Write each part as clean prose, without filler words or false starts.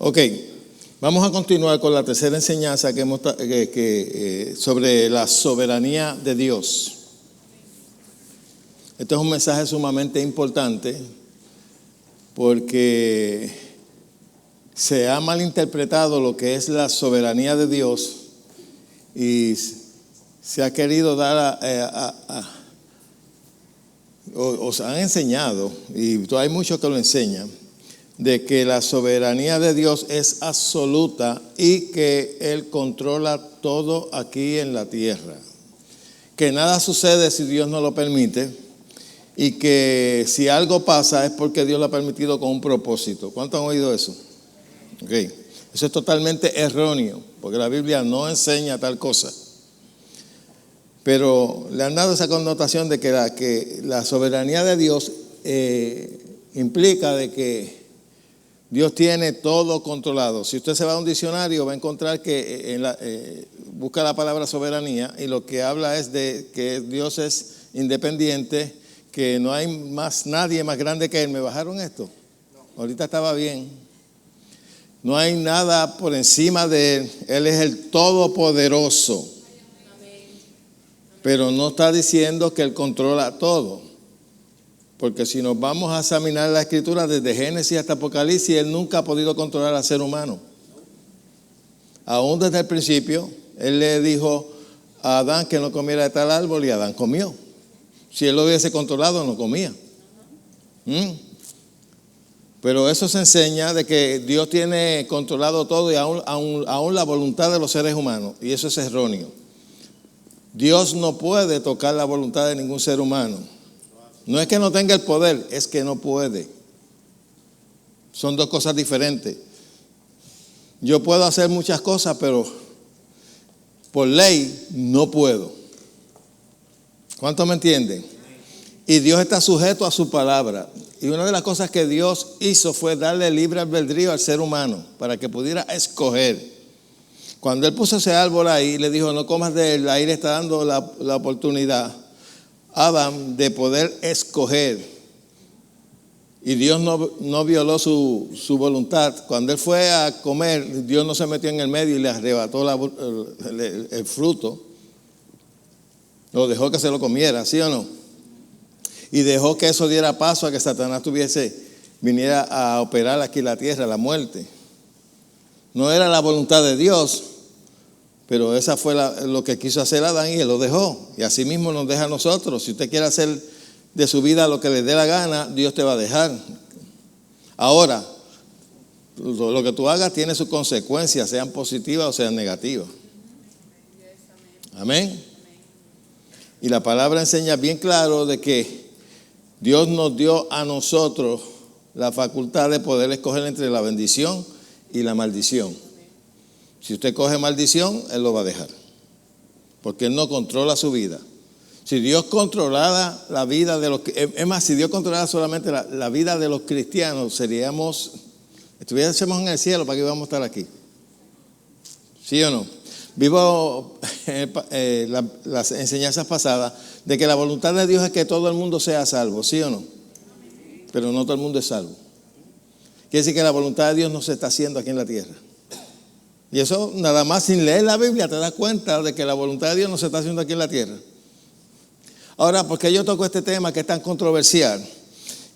Ok, vamos a continuar con la tercera enseñanza sobre la soberanía de Dios. Este es un mensaje sumamente importante porque se ha malinterpretado lo que es la soberanía de Dios y se ha querido dar o se han enseñado, y hay muchos que lo enseñan, de que la soberanía de Dios es absoluta y que Él controla todo aquí en la tierra. Que nada sucede si Dios no lo permite y que si algo pasa es porque Dios lo ha permitido con un propósito. ¿Cuántos han oído eso? Okay. Eso es totalmente erróneo, porque la Biblia no enseña tal cosa. Pero le han dado esa connotación de que la soberanía de Dios implica de que Dios tiene todo controlado. Si usted se va a un diccionario va a encontrar que busca la palabra soberanía y lo que habla es de que Dios es independiente, que no hay nadie más grande que Él. ¿Me bajaron esto? No. Ahorita estaba bien. No hay nada por encima de Él. Él es el todopoderoso. Pero no está diciendo que Él controla todo. Porque si nos vamos a examinar la Escritura desde Génesis hasta Apocalipsis, Él nunca ha podido controlar al ser humano. Aún desde el principio, Él le dijo a Adán que no comiera de tal árbol y Adán comió. Si Él lo hubiese controlado, no comía. Pero eso se enseña de que Dios tiene controlado todo y aún la voluntad de los seres humanos. Y eso es erróneo. Dios no puede tocar la voluntad de ningún ser humano. No es que no tenga el poder, es que no puede. Son dos cosas diferentes. Yo puedo hacer muchas cosas, pero por ley no puedo. ¿Cuántos me entienden? Y Dios está sujeto a su palabra. Y una de las cosas que Dios hizo fue darle libre albedrío al ser humano para que pudiera escoger. Cuando Él puso ese árbol ahí, le dijo, no comas de él, ahí le está dando la oportunidad a Adán de poder escoger. Y Dios no violó su voluntad. Cuando Él fue a comer, Dios no se metió en el medio y le arrebató el fruto. Lo dejó que se lo comiera, ¿sí o no? Y dejó que eso diera paso a que Satanás viniera a operar aquí la tierra, la muerte. No era la voluntad de Dios, pero esa fue lo que quiso hacer Adán y Él lo dejó. Y así mismo nos deja a nosotros. Si usted quiere hacer de su vida lo que le dé la gana, Dios te va a dejar. Ahora, lo que tú hagas tiene sus consecuencias, sean positivas o sean negativas. Amén. Y la palabra enseña bien claro de que Dios nos dio a nosotros la facultad de poder escoger entre la bendición y la maldición. Si usted coge maldición, Él lo va a dejar. Porque Él no controla su vida. Si Dios controlara la vida de los... Es más, si Dios controlara solamente la vida de los cristianos, estuviésemos en el cielo, ¿para qué íbamos a estar aquí? ¿Sí o no? Vivo las enseñanzas pasadas de que la voluntad de Dios es que todo el mundo sea salvo, ¿sí o no? Pero no todo el mundo es salvo. Quiere decir que la voluntad de Dios no se está haciendo aquí en la tierra. Y eso nada más sin leer la Biblia te das cuenta de que la voluntad de Dios no se está haciendo aquí en la tierra. Ahora, ¿por qué yo toco este tema que es tan controversial?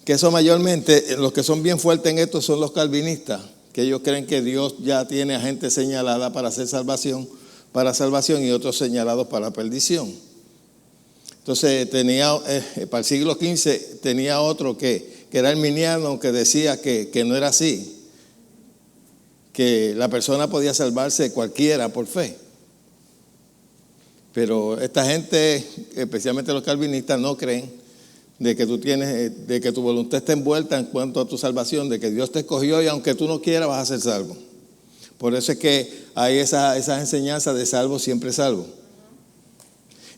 Que eso mayormente, los que son bien fuertes en esto son los calvinistas, que ellos creen que Dios ya tiene a gente señalada para hacer salvación y otros señalados para perdición. Entonces para el siglo XV tenía otro que era arminiano, que decía que no era así, que la persona podía salvarse cualquiera por fe. Pero esta gente, especialmente los calvinistas, no creen de que tu voluntad esté envuelta en cuanto a tu salvación, de que Dios te escogió y aunque tú no quieras vas a ser salvo. Por eso es que hay esas enseñanzas de salvo siempre salvo.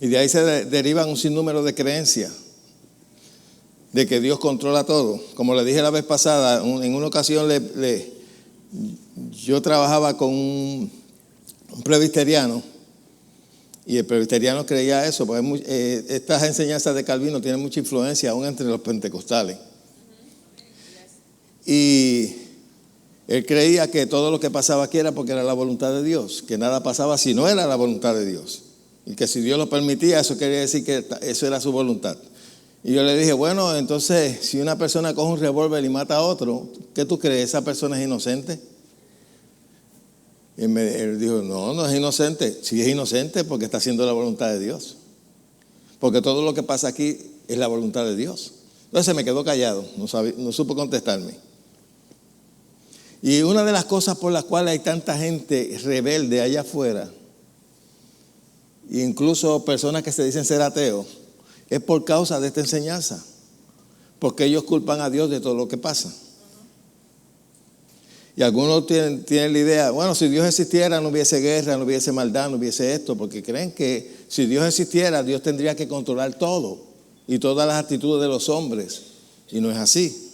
Y de ahí se derivan un sinnúmero de creencias de que Dios controla todo. Como le dije la vez pasada, en una ocasión yo trabajaba con un presbiteriano y el presbiteriano creía eso, porque estas enseñanzas de Calvino tienen mucha influencia aún entre los pentecostales. Y Él creía que todo lo que pasaba aquí era porque era la voluntad de Dios, que nada pasaba si no era la voluntad de Dios. Y que si Dios lo permitía, eso quería decir que eso era su voluntad. Y yo le dije, bueno, entonces, si una persona coge un revólver y mata a otro, ¿qué tú crees? ¿Esa persona es inocente? Y él dijo, no, no es inocente. Sí es inocente porque está haciendo la voluntad de Dios. Porque todo lo que pasa aquí es la voluntad de Dios. Entonces se me quedó callado, no supo contestarme. Y una de las cosas por las cuales hay tanta gente rebelde allá afuera, incluso personas que se dicen ser ateos, es por causa de esta enseñanza. Porque ellos culpan a Dios de todo lo que pasa. Y algunos tienen la idea, bueno, si Dios existiera no hubiese guerra, no hubiese maldad, no hubiese esto, porque creen que si Dios existiera, Dios tendría que controlar todo y todas las actitudes de los hombres. Y no es así.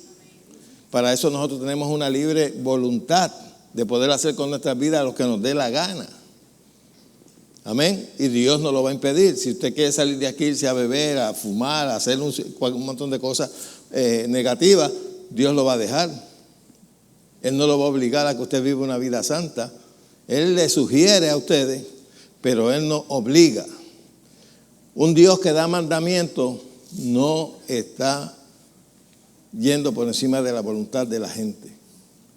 Para eso nosotros tenemos una libre voluntad de poder hacer con nuestras vidas lo que nos dé la gana. Amén. Y Dios no lo va a impedir. Si usted quiere salir de aquí, irse a beber, a fumar, a hacer un montón de cosas negativas, Dios lo va a dejar. Él no lo va a obligar a que usted viva una vida santa. Él le sugiere a ustedes, pero Él no obliga. Un Dios que da mandamientos no está yendo por encima de la voluntad de la gente.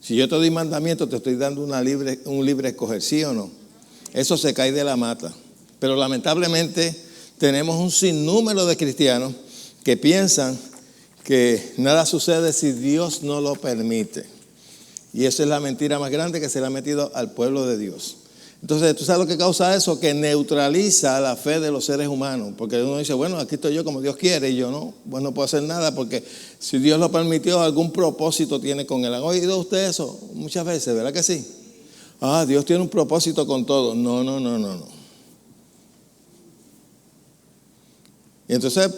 Si yo te doy mandamientos, te estoy dando un libre escoger, ¿sí o no? Eso se cae de la mata. Pero lamentablemente tenemos un sinnúmero de cristianos que piensan que nada sucede si Dios no lo permite. Y esa es la mentira más grande que se le ha metido al pueblo de Dios. Entonces, ¿tú sabes lo que causa eso? Que neutraliza la fe de los seres humanos. Porque uno dice, bueno, aquí estoy yo como Dios quiere. Y yo no, pues no puedo hacer nada porque si Dios lo permitió, algún propósito tiene con él. ¿Han oído ustedes eso? Muchas veces, ¿verdad que sí? Dios tiene un propósito con todo. No. Y entonces,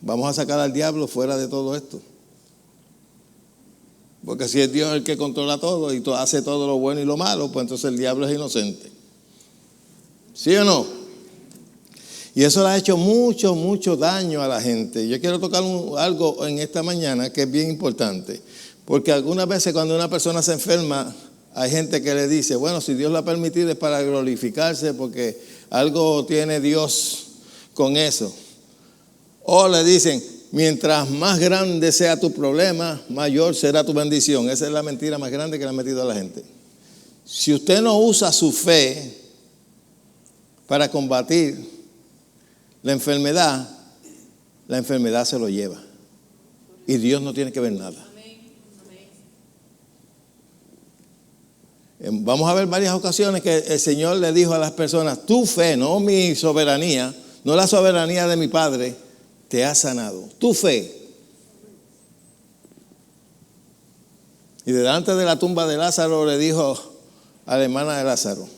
vamos a sacar al diablo fuera de todo esto. Porque si es Dios el que controla todo y hace todo lo bueno y lo malo, pues entonces el diablo es inocente. ¿Sí o no? Y eso le ha hecho mucho daño a la gente. Yo quiero tocar algo en esta mañana que es bien importante. Porque algunas veces cuando una persona se enferma, hay gente que le dice, bueno, si Dios lo ha permitido es para glorificarse porque algo tiene Dios con eso. O le dicen, mientras más grande sea tu problema, mayor será tu bendición. Esa es la mentira más grande que le ha metido a la gente. Si usted no usa su fe para combatir la enfermedad se lo lleva. Y Dios no tiene que ver nada. Vamos a ver varias ocasiones que el Señor le dijo a las personas, tu fe, no mi soberanía, no la soberanía de mi Padre, te ha sanado. Tu fe. Y delante de la tumba de Lázaro le dijo a la hermana de Lázaro,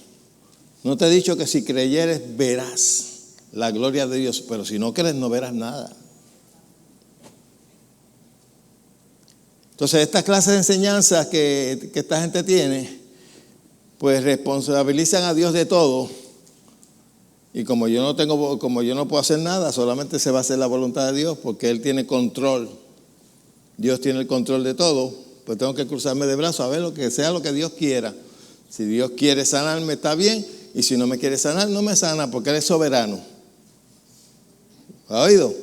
no te he dicho que si creyeres verás la gloria de Dios, pero si no crees no verás nada. Entonces esta clase de enseñanzas que esta gente tiene, pues responsabilizan a Dios de todo. Y como yo no puedo hacer nada, solamente se va a hacer la voluntad de Dios porque Él tiene control. Dios tiene el control de todo. Pues tengo que cruzarme de brazos a ver lo que sea lo que Dios quiera. Si Dios quiere sanarme, está bien. Y si no me quiere sanar, no me sana porque Él es soberano. ¿Ha oído?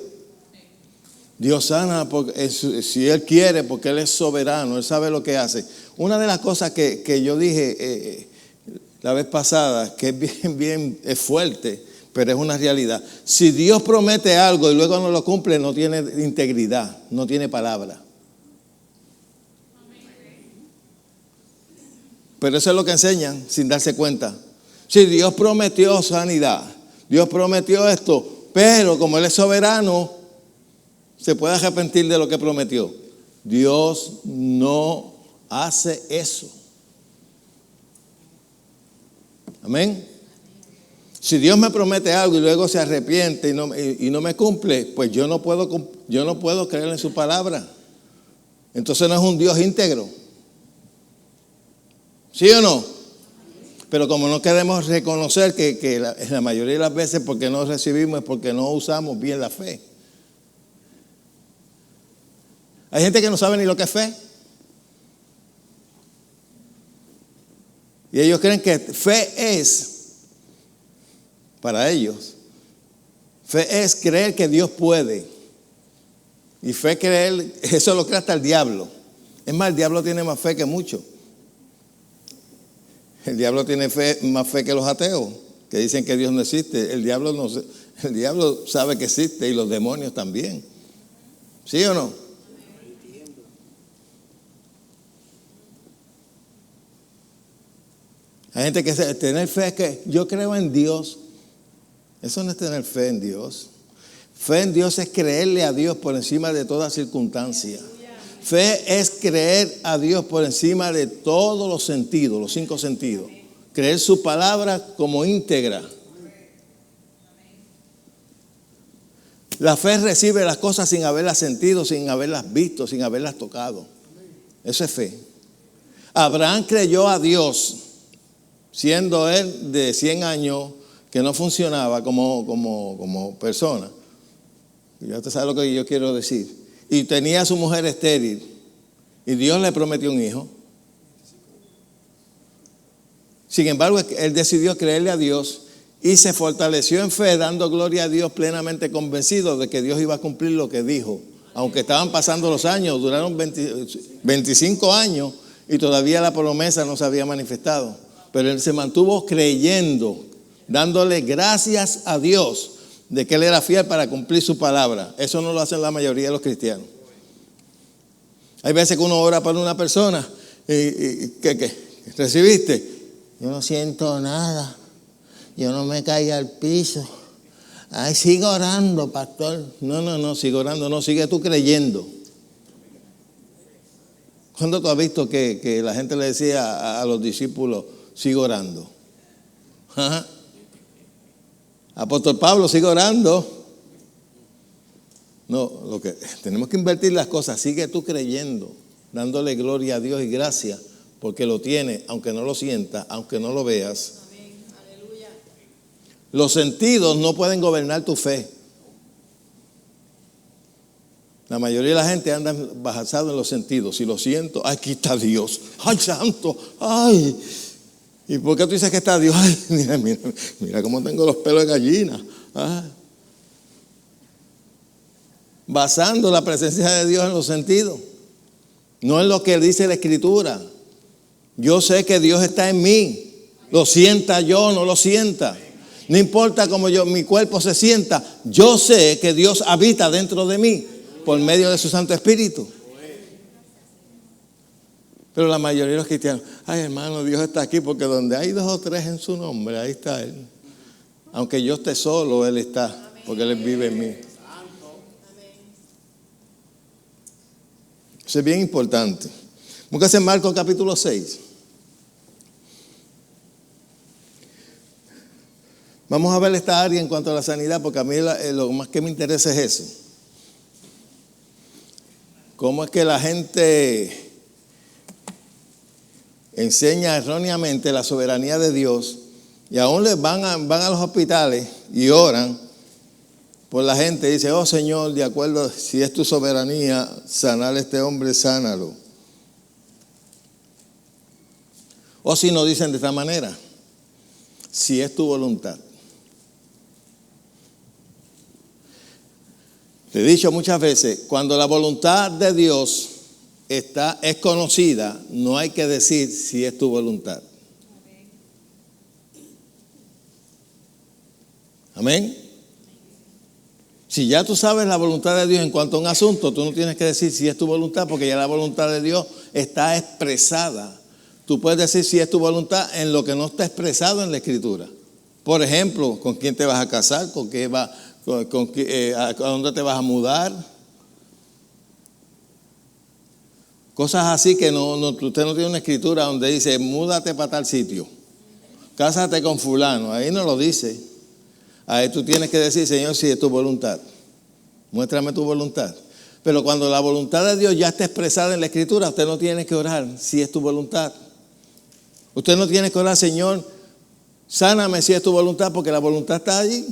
Dios sana porque, si Él quiere, porque Él es soberano. Él sabe lo que hace. Una de las cosas que yo dije la vez pasada, que es bien fuerte, pero es una realidad. Si Dios promete algo y luego no lo cumple, no tiene integridad, no tiene palabra. Pero eso es lo que enseñan sin darse cuenta. Si Dios prometió sanidad, Dios prometió esto, pero como Él es soberano, se puede arrepentir de lo que prometió. Dios no hace eso. Amén. Si Dios me promete algo y luego se arrepiente y no me cumple, pues yo no puedo creer en su palabra. Entonces no es un Dios íntegro. ¿Sí o no? Pero como no queremos reconocer que la mayoría de las veces porque no recibimos es porque no usamos bien la fe. Hay gente que no sabe ni lo que es fe. Y ellos creen que fe es, para ellos, fe es creer que Dios puede. Y fe creer, eso lo cree hasta el diablo. Es más, el diablo tiene más fe que mucho. El diablo tiene más fe que los ateos, que dicen que Dios no existe. El diablo sabe que existe y los demonios también. ¿Sí o no? Hay gente que tener fe es que yo creo en Dios. Eso no es tener fe en Dios. Fe en Dios es creerle a Dios por encima de toda circunstancia. Fe es creer a Dios por encima de todos los sentidos, los 5 sentidos. Creer su palabra como íntegra. La fe recibe las cosas sin haberlas sentido, sin haberlas visto, sin haberlas tocado. Eso es fe. Abraham creyó a Dios, siendo él de 100 años, que no funcionaba como persona. Ya usted sabe lo que yo quiero decir. Y tenía a su mujer estéril. Y Dios le prometió un hijo. Sin embargo, él decidió creerle a Dios y se fortaleció en fe, dando gloria a Dios, plenamente convencido de que Dios iba a cumplir lo que dijo. Aunque estaban pasando los años, duraron 25 años y todavía la promesa no se había manifestado. Pero él se mantuvo creyendo, dándole gracias a Dios de que él era fiel para cumplir su palabra. Eso no lo hacen la mayoría de los cristianos. Hay veces que uno ora por una persona y ¿qué? ¿Recibiste? Yo no siento nada. Yo no me caí al piso. Ay, sigo orando, pastor. No, sigo orando. No, sigue tú creyendo. ¿Cuándo tú has visto que la gente le decía a los discípulos, sigo orando? Ajá. Apóstol Pablo, sigue orando. No, tenemos que invertir las cosas. Sigue tú creyendo, dándole gloria a Dios y gracias, porque lo tiene, aunque no lo sientas, aunque no lo veas. Amén. Aleluya. Los sentidos no pueden gobernar tu fe. La mayoría de la gente anda basada en los sentidos. Si lo siento, aquí está Dios. Ay, santo, ay. ¿Y por qué tú dices que está Dios? Ay, mira cómo tengo los pelos de gallina. Ah. Basando la presencia de Dios en los sentidos. No en lo que dice la Escritura. Yo sé que Dios está en mí. Lo sienta yo, no lo sienta. No importa cómo mi cuerpo se sienta. Yo sé que Dios habita dentro de mí por medio de su Santo Espíritu. Pero la mayoría de los cristianos, ay hermano, Dios está aquí porque donde hay 2 o 3 en su nombre, ahí está Él. Aunque yo esté solo, Él está, porque Él vive en mí. Eso es bien importante. Búsquese en Marcos capítulo 6. Vamos a ver esta área en cuanto a la sanidad, porque a mí lo más que me interesa es eso. ¿Cómo es que la gente enseña erróneamente la soberanía de Dios y aún van a los hospitales y oran por la gente? Dice, oh Señor, de acuerdo, si es tu soberanía sanar a este hombre, sánalo. O si no dicen de esta manera, si es tu voluntad. Te he dicho muchas veces, cuando la voluntad de Dios es conocida, no hay que decir si es tu voluntad. Amén. Si ya tú sabes la voluntad de Dios en cuanto a un asunto, tú no tienes que decir si es tu voluntad, porque ya la voluntad de Dios está expresada. Tú puedes decir si es tu voluntad en lo que no está expresado en la Escritura. Por ejemplo, ¿con quién te vas a casar? ¿A dónde te vas a mudar? Cosas así que usted no tiene una escritura donde dice, múdate para tal sitio, cásate con fulano. Ahí no lo dice. Ahí tú tienes que decir, Señor, si es tu voluntad. Muéstrame tu voluntad. Pero cuando la voluntad de Dios ya está expresada en la Escritura, usted no tiene que orar si es tu voluntad. Usted no tiene que orar, Señor, sáname si es tu voluntad, porque la voluntad está allí.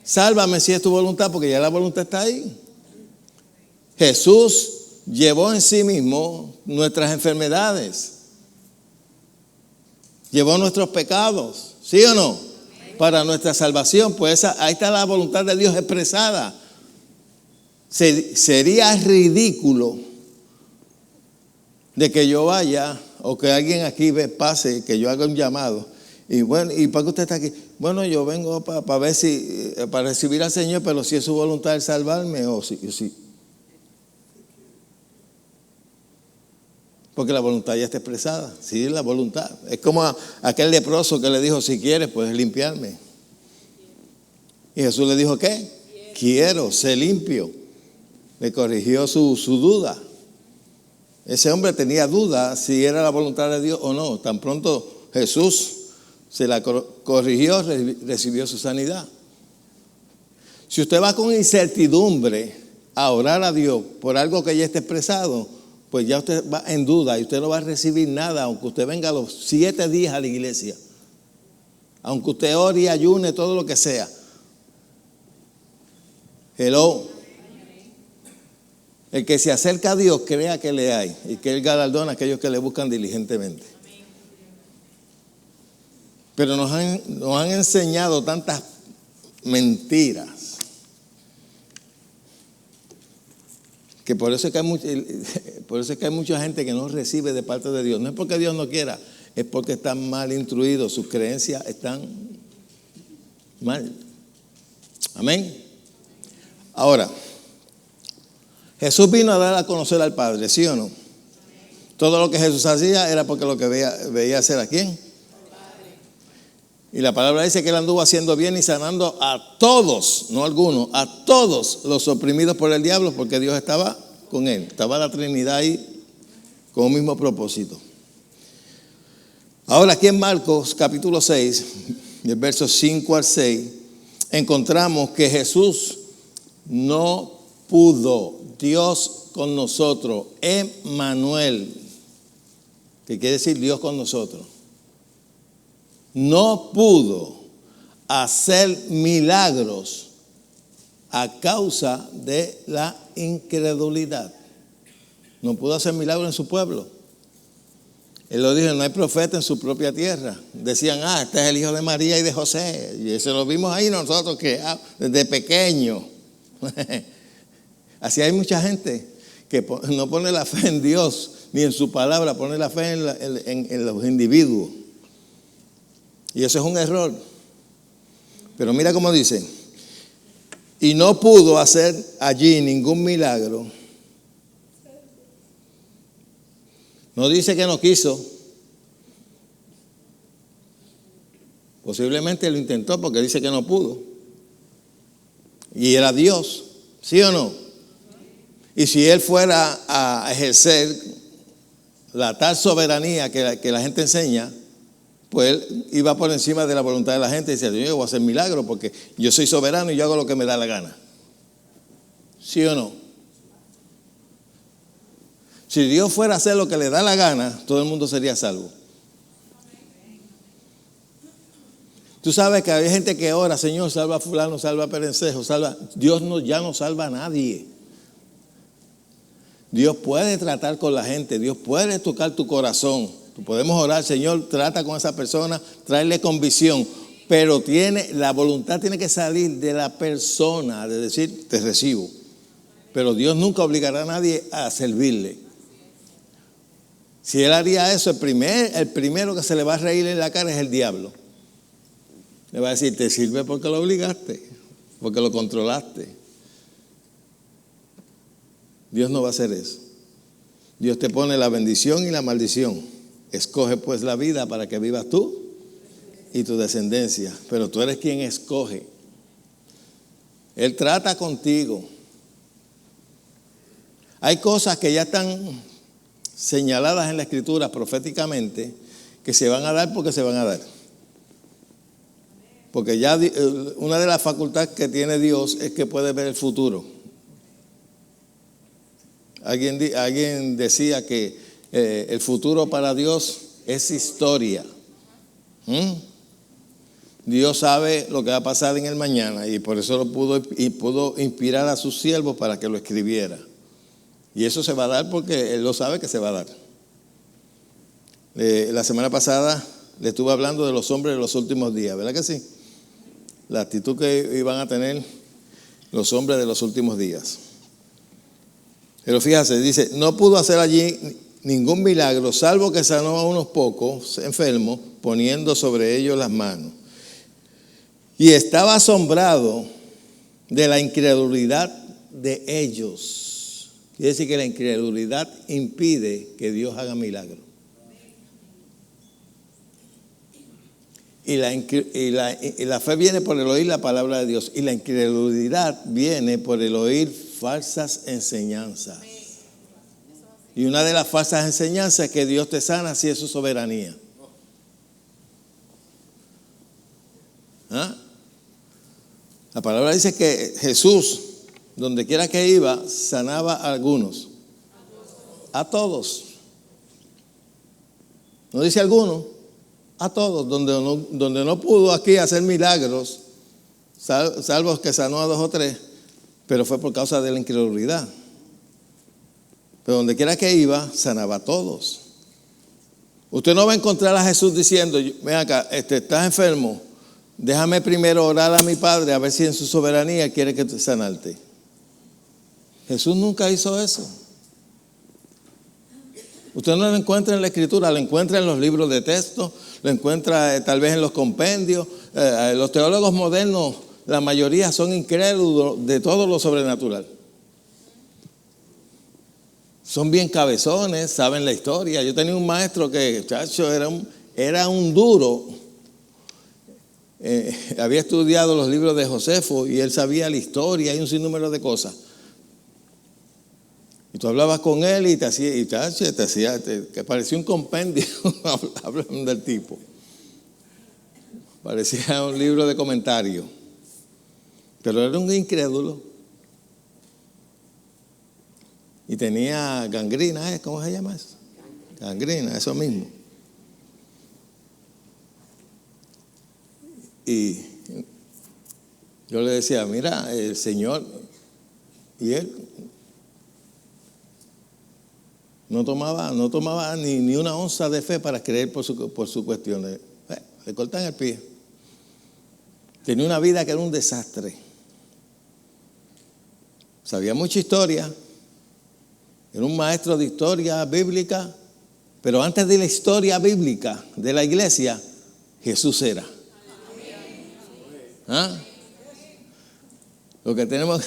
Sálvame si es tu voluntad, porque ya la voluntad está ahí. Jesús llevó en sí mismo nuestras enfermedades. Llevó nuestros pecados, ¿sí o no? Para nuestra salvación, pues ahí está la voluntad de Dios expresada. Sería ridículo de que yo vaya o que alguien aquí pase, que yo haga un llamado. Y bueno, ¿y para qué usted está aquí? Bueno, yo vengo para ver si, para recibir al Señor, pero si es su voluntad de salvarme o si. Porque la voluntad ya está expresada. Sí, la voluntad. Es como aquel leproso que le dijo, si quieres, puedes limpiarme. Y Jesús le dijo, ¿qué? Quiero, sé limpio. Le corrigió su duda. Ese hombre tenía duda si era la voluntad de Dios o no. Tan pronto Jesús se la corrigió, recibió su sanidad. Si usted va con incertidumbre a orar a Dios por algo que ya está expresado, pues ya usted va en duda y usted no va a recibir nada, aunque usted venga los 7 días a la iglesia. Aunque usted ore y ayune, todo lo que sea. Hello. El que se acerca a Dios, crea que le hay y que Él galardona a aquellos que le buscan diligentemente. Pero nos han enseñado tantas mentiras que por eso es que hay mucha gente que no recibe de parte de Dios. No es porque Dios no quiera, es porque están mal instruidos, sus creencias están mal. Amén. Ahora, Jesús vino a dar a conocer al Padre, ¿sí o no? Todo lo que Jesús hacía era porque lo que veía hacer a quién. Y la palabra dice que Él anduvo haciendo bien y sanando a todos, no a algunos, a todos los oprimidos por el diablo, porque Dios estaba con Él. Estaba la Trinidad ahí con un mismo propósito. Ahora aquí en Marcos capítulo 6, del verso 5 al 6, encontramos que Jesús no pudo, Dios con nosotros, Emmanuel, que quiere decir Dios con nosotros, no pudo hacer milagros a causa de la incredulidad. No pudo hacer milagros en su pueblo. Él lo dijo, no hay profeta en su propia tierra. Decían, este es el hijo de María y de José. Y eso lo vimos ahí nosotros que desde pequeño. Así hay mucha gente que no pone la fe en Dios ni en su palabra, pone la fe en los individuos. Y eso es un error. Pero mira cómo dice, y no pudo hacer allí ningún milagro. No dice que no quiso. Posiblemente lo intentó porque dice que no pudo. Y era Dios, ¿sí o no? Y si Él fuera a ejercer la tal soberanía que la gente enseña, pues Él iba por encima de la voluntad de la gente y decía, yo voy a hacer milagros porque yo soy soberano y yo hago lo que me da la gana. ¿Sí o no? Si Dios fuera a hacer lo que le da la gana, todo el mundo sería salvo. Tú sabes que hay gente que ora, Señor, salva a fulano, salva a perencejo, salva. Dios ya no salva a nadie. Dios puede tratar con la gente, Dios puede tocar tu corazón. Podemos orar, Señor, trata con esa persona, tráele convicción, pero la voluntad tiene que salir de la persona, de decir, te recibo. Pero Dios nunca obligará a nadie a servirle. Si Él haría eso, el primero que se le va a reír en la cara es el diablo. Le va a decir, te sirve porque lo obligaste, porque lo controlaste. Dios no va a hacer eso. Dios te pone la bendición y la maldición. Escoge pues la vida para que vivas tú y tu descendencia. Pero tú eres quien escoge. Él trata contigo. Hay cosas que ya están señaladas en la Escritura proféticamente que se van a dar porque se van a dar. Porque ya una de las facultades que tiene Dios es que puede ver el futuro. Alguien decía que el futuro para Dios es historia. Dios sabe lo que va a pasar en el mañana y por eso pudo inspirar a sus siervos para que lo escribiera. Y eso se va a dar porque Él lo sabe que se va a dar. La semana pasada le estuve hablando de los hombres de los últimos días, ¿verdad que sí? La actitud que iban a tener los hombres de los últimos días. Pero fíjate, dice, no pudo hacer allí ningún milagro, salvo que sanó a unos pocos enfermos, poniendo sobre ellos las manos. Y estaba asombrado de la incredulidad de ellos. Quiere decir que la incredulidad impide que Dios haga milagros. Y la fe viene por el oír la palabra de Dios. Y la incredulidad viene por el oír falsas enseñanzas. Y una de las falsas enseñanzas es que Dios te sana si es su soberanía. ¿Ah? La palabra dice que Jesús, donde quiera que iba, sanaba a algunos. A todos. No dice algunos, a todos. Donde no pudo aquí hacer milagros, salvo que sanó a 2 o 3, pero fue por causa de la incredulidad. Pero donde quiera que iba, sanaba a todos. Usted no va a encontrar a Jesús diciendo, ven acá, estás enfermo, déjame primero orar a mi Padre a ver si en su soberanía quiere que te sanarte. Jesús nunca hizo eso. Usted no lo encuentra en la Escritura, lo encuentra en los libros de texto, lo encuentra tal vez en los compendios. Los teólogos modernos, la mayoría son incrédulos de todo lo sobrenatural. Son bien cabezones, saben la historia. Yo tenía un maestro que, chacho, era un duro. Había estudiado los libros de Josefo y él sabía la historia y un sinnúmero de cosas. Y tú hablabas con él y te hacía, que parecía un compendio hablando del tipo. Parecía un libro de comentarios. Pero era un incrédulo. Y tenía gangrina, ¿cómo se llama eso? Gangrina, eso mismo. Y yo le decía, mira, el Señor, y él no tomaba ni una onza de fe para creer por su cuestión. Le cortan el pie. Tenía una vida que era un desastre. Sabía mucha historia. Era un maestro de historia bíblica, pero antes de la historia bíblica de la iglesia, Jesús era. ¿Ah? Lo que tenemos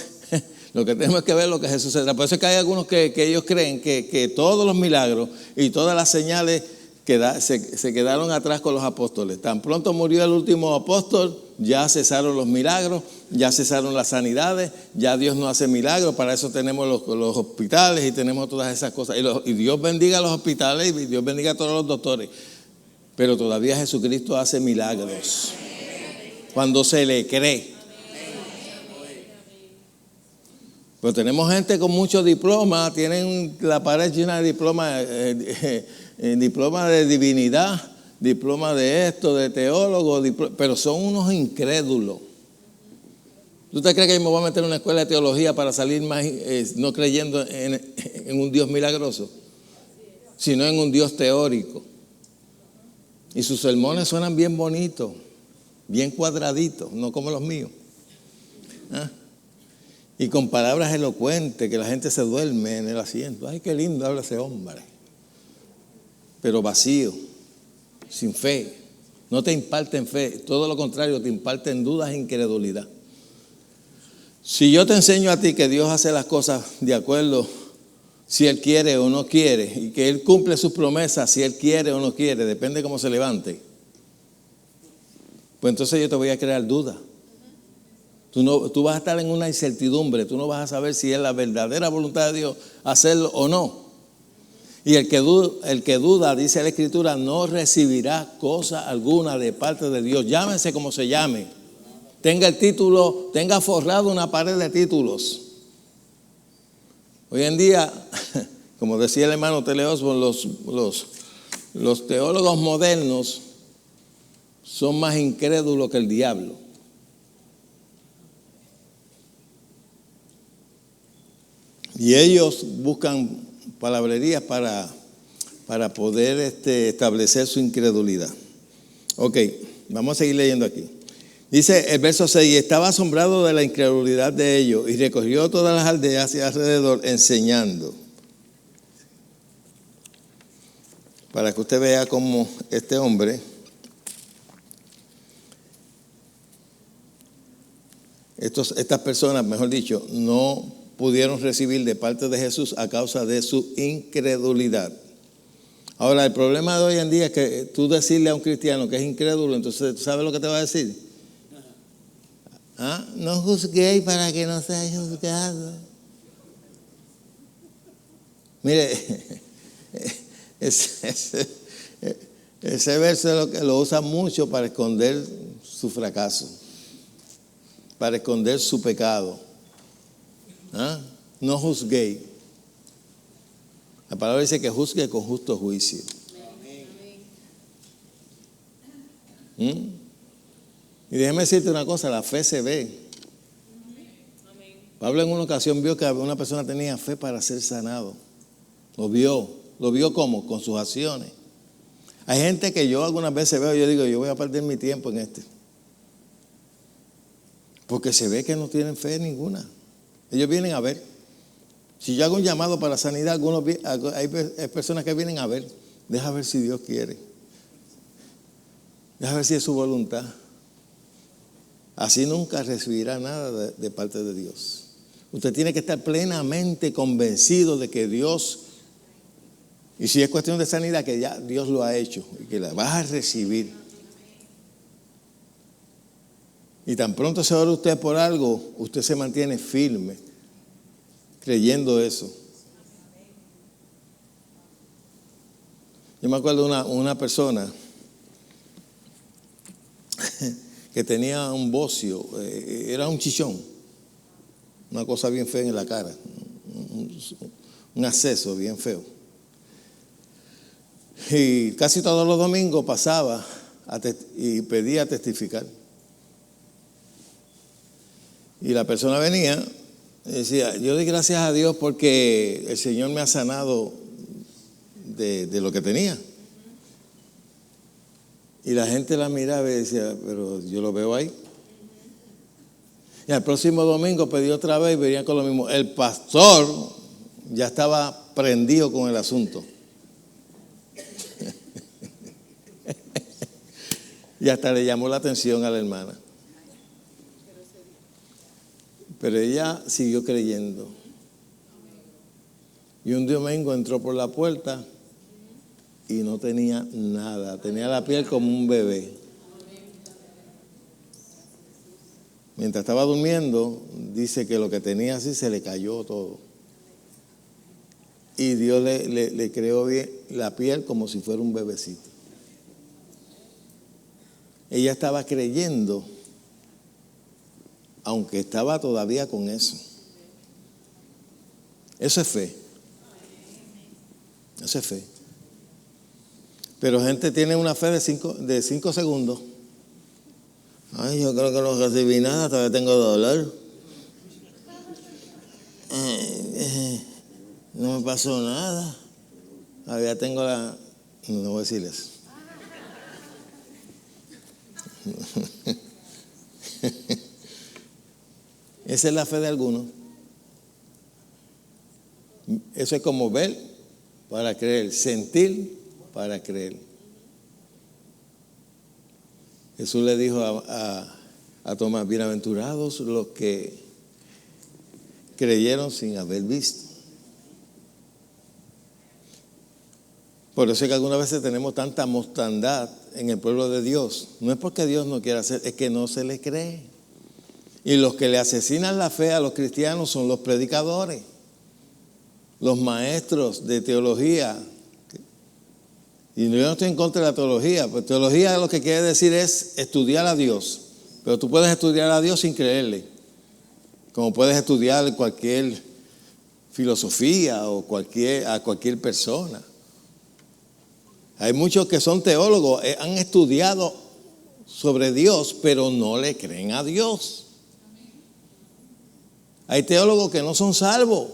que ver lo que Jesús era. Por eso es que hay algunos que ellos creen que todos los milagros y todas las señales se quedaron atrás con los apóstoles. Tan pronto murió el último apóstol, ya cesaron los milagros, ya cesaron las sanidades, ya Dios no hace milagros. Para eso tenemos los hospitales y tenemos todas esas cosas. Y Dios bendiga a los hospitales y Dios bendiga a todos los doctores. Pero todavía Jesucristo hace milagros cuando se le cree. Pues tenemos gente con muchos diplomas, tienen la pared llena de diplomas, diploma de divinidad, diploma de esto, de teólogo, pero son unos incrédulos. ¿Tú te crees que yo me voy a meter en una escuela de teología para salir más no creyendo en un Dios milagroso, sino en un Dios teórico? Y sus sermones suenan bien bonitos, bien cuadraditos, no como los míos. ¿Ah? Y con palabras elocuentes, que la gente se duerme en el asiento. Ay, qué lindo habla ese hombre. Pero vacío, sin fe. No te imparten fe, todo lo contrario, te imparten dudas e incredulidad. Si yo te enseño a ti que Dios hace las cosas de acuerdo si Él quiere o no quiere, y que Él cumple sus promesas si Él quiere o no quiere, depende de cómo se levante, pues entonces yo te voy a crear dudas. Tú vas a estar en una incertidumbre, tú no vas a saber si es la verdadera voluntad de Dios hacerlo o no. Y el que duda, dice la Escritura, no recibirá cosa alguna de parte de Dios. Llámese como se llame. Tenga el título, tenga forrado una pared de títulos. Hoy en día, como decía el hermano T.L. Osborne, los teólogos modernos son más incrédulos que el diablo. Y ellos buscan palabrerías para poder establecer su incredulidad. Ok, vamos a seguir leyendo aquí. Dice el verso 6, y estaba asombrado de la incredulidad de ellos, y recorrió todas las aldeas y alrededor enseñando. Para que usted vea cómo este hombre, estas personas, mejor dicho, no pudieron recibir de parte de Jesús a causa de su incredulidad. Ahora, el problema de hoy en día es que tú decirle a un cristiano que es incrédulo, entonces, ¿tú sabes lo que te va a decir? ¿Ah? No juzguéis para que no seáis juzgados. Mire, ese verso lo usa mucho para esconder su fracaso, para esconder su pecado. ¿Ah? No juzguéis. La palabra dice que juzgue con justo juicio. Y déjeme decirte una cosa, la fe se ve. Pablo en una ocasión vio que una persona tenía fe para ser sanado. Lo vio ¿cómo? Con sus acciones. Hay gente que yo algunas veces veo y yo digo, yo voy a perder mi tiempo en este. Porque se ve que no tienen fe ninguna. Ellos vienen a ver. Si yo hago un llamado para sanidad, hay personas que vienen a ver. Deja ver si Dios quiere. Deja ver si es su voluntad. Así nunca recibirá nada de parte de Dios. Usted tiene que estar plenamente convencido de que Dios, y si es cuestión de sanidad, que ya Dios lo ha hecho y que la vas a recibir. Y tan pronto se ora usted por algo, usted se mantiene firme, creyendo eso. Yo me acuerdo de una persona que tenía un bocio, era un chichón, una cosa bien fea en la cara, un acceso bien feo. Y casi todos los domingos pasaba y pedía testificar. Y la persona venía y decía, yo doy gracias a Dios porque el Señor me ha sanado de lo que tenía. Y la gente la miraba y decía, pero yo lo veo ahí. Y al próximo domingo pedí otra vez y venía con lo mismo. El pastor ya estaba prendido con el asunto. Y hasta le llamó la atención a la hermana. Pero ella siguió creyendo. Y un domingo entró por la puerta y no tenía nada. Tenía la piel como un bebé. Mientras estaba durmiendo, dice que lo que tenía así se le cayó todo. Y Dios le creó bien la piel como si fuera un bebecito. Ella estaba creyendo, aunque estaba todavía con eso. Eso es fe. Eso es fe. Pero gente tiene una fe de 5 segundos. Ay, yo creo que no recibí nada, todavía tengo dolor. No me pasó nada. Todavía tengo la... No voy a decir eso. Esa es la fe de algunos. Eso es como ver para creer, sentir para creer. Jesús le dijo a Tomás, bienaventurados los que creyeron sin haber visto. Por eso es que algunas veces tenemos tanta mortandad en el pueblo de Dios. No es porque Dios no quiera hacer, es que no se le cree. Y los que le asesinan la fe a los cristianos son los predicadores, los maestros de teología. Y yo no estoy en contra de la teología, pues teología lo que quiere decir es estudiar a Dios. Pero tú puedes estudiar a Dios sin creerle, como puedes estudiar cualquier filosofía o a cualquier persona. Hay muchos que son teólogos, han estudiado sobre Dios, pero no le creen a Dios. Hay teólogos que no son salvos.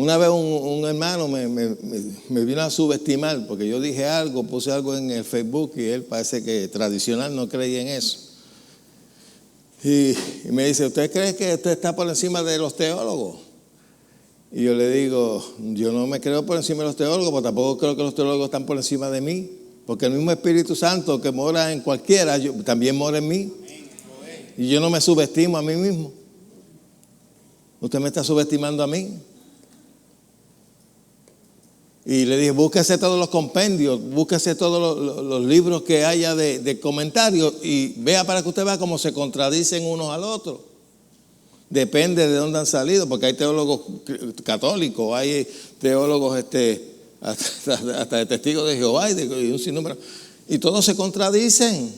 Una vez un hermano me vino a subestimar porque yo dije algo, puse algo en el Facebook y él parece que tradicional no creía en eso. Y me dice, ¿usted cree que usted está por encima de los teólogos? Y yo le digo, yo no me creo por encima de los teólogos, pero tampoco creo que los teólogos están por encima de mí. Porque el mismo Espíritu Santo que mora en cualquiera, también mora en mí. Y yo no me subestimo a mí mismo. Usted me está subestimando a mí. Y le dije, búsquese todos los compendios, búsquese todos los libros que haya de comentarios y vea para que usted vea cómo se contradicen unos al otro. Depende de dónde han salido, porque hay teólogos católicos, hay teólogos hasta de testigos de Jehová y un sinnúmero. Y todos se contradicen.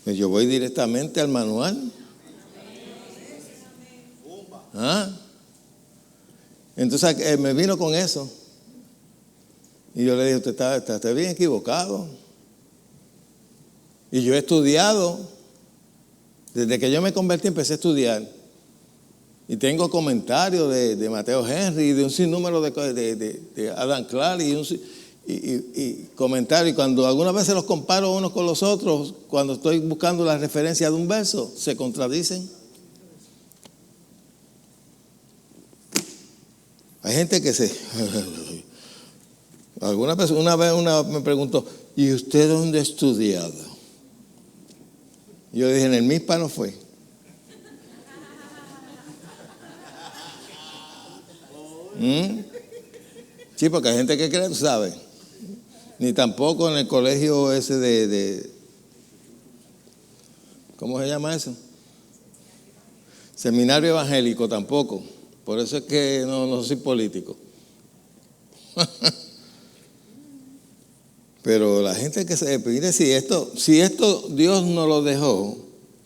Pues yo voy directamente al manual. ¿Ah? Entonces me vino con eso. Y yo le dije, usted está bien equivocado. Y yo he estudiado. Desde que yo me convertí empecé a estudiar. Y tengo comentarios de Mateo Henry, de un sinnúmero de Adam Clark y comentarios. Y cuando algunas veces los comparo unos con los otros, cuando estoy buscando la referencia de un verso, se contradicen. Hay gente que una vez me preguntó, ¿y usted dónde ha estudiado? Yo dije, en el MISPA no fue. Sí, porque hay gente que cree, tú sabes. Ni tampoco en el colegio ese ¿cómo se llama eso? Seminario evangélico tampoco. Por eso es que no soy político. Pero la gente que se mire, si esto Dios nos lo dejó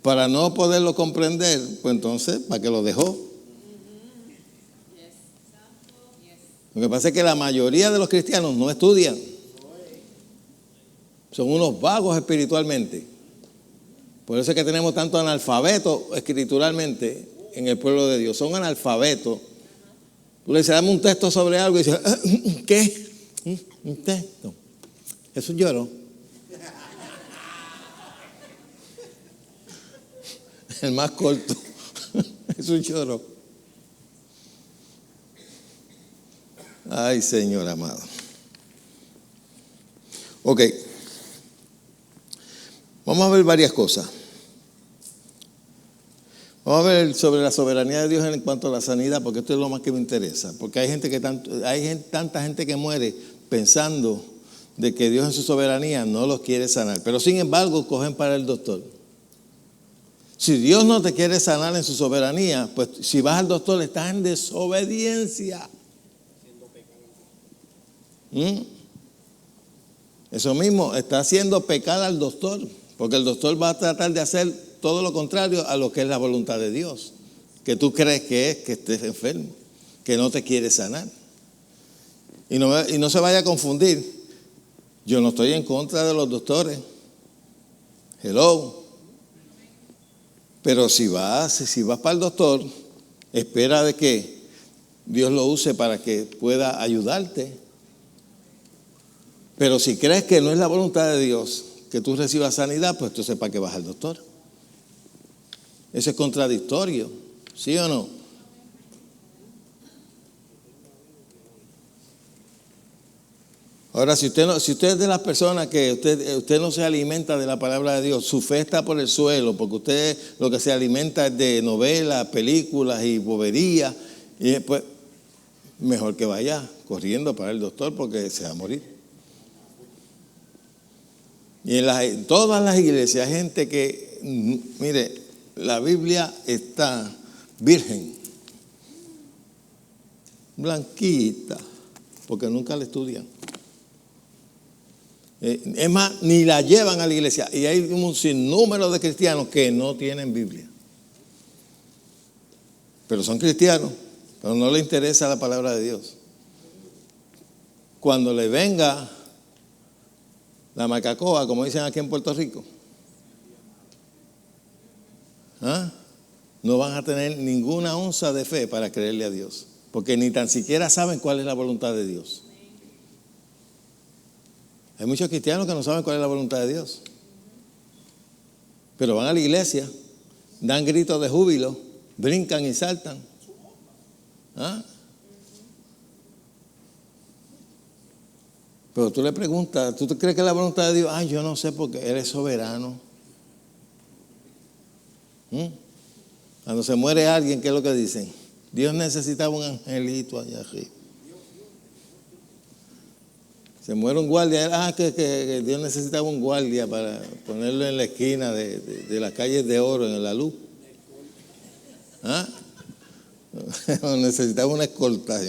para no poderlo comprender, pues entonces, ¿para qué lo dejó? Lo que pasa es que la mayoría de los cristianos no estudian. Son unos vagos espiritualmente. Por eso es que tenemos tanto analfabetos escrituralmente en el pueblo de Dios. Son analfabetos. Tú le dices, dame un texto sobre algo y dices, ¿qué? Un texto. Es un lloro. El más corto. Es un lloro. Ay, Señor amado. Ok. Vamos a ver varias cosas. Vamos a ver sobre la soberanía de Dios en cuanto a la sanidad, porque esto es lo más que me interesa. Porque hay tanta gente que muere pensando de que Dios en su soberanía no los quiere sanar. Pero sin embargo, cogen para el doctor. Si Dios no te quiere sanar en su soberanía, pues si vas al doctor estás en desobediencia. Eso mismo, está haciendo pecar al doctor, porque el doctor va a tratar de hacer todo lo contrario a lo que es la voluntad de Dios, que tú crees que es que estés enfermo, que no te quiere sanar. Y no se vaya a confundir. Yo no estoy en contra de los doctores. Hello. Pero si vas para el doctor, espera de que Dios lo use para que pueda ayudarte. Pero si crees que no es la voluntad de Dios que tú recibas sanidad, pues entonces ¿para qué vas al doctor? Eso es contradictorio, ¿sí o no? Ahora, si usted es de las personas que usted no se alimenta de la palabra de Dios, su fe está por el suelo, porque usted lo que se alimenta es de novelas, películas y boberías, y después mejor que vaya corriendo para el doctor porque se va a morir. Y en todas las iglesias hay gente que, mire, la Biblia está virgen, blanquita, porque nunca la estudian. Es más, ni la llevan a la iglesia. Y hay un sinnúmero de cristianos que no tienen Biblia. Pero son cristianos, pero no les interesa la palabra de Dios. Cuando le venga la macacoa, como dicen aquí en Puerto Rico, no van a tener ninguna onza de fe para creerle a Dios, porque ni tan siquiera saben cuál es la voluntad de Dios. Hay muchos cristianos que no saben cuál es la voluntad de Dios, pero van a la iglesia, dan gritos de júbilo, brincan y saltan. ¿Ah? Pero tú le preguntas, ¿tú crees que es la voluntad de Dios? Ay, yo no sé porque Él es soberano. Cuando se muere alguien, ¿qué es lo que dicen? Dios necesitaba un angelito allá arriba. Se muere un guardia, que Dios necesitaba un guardia para ponerlo en la esquina de las calles de oro, en la luz. ¿Ah? Necesitaba una escolta.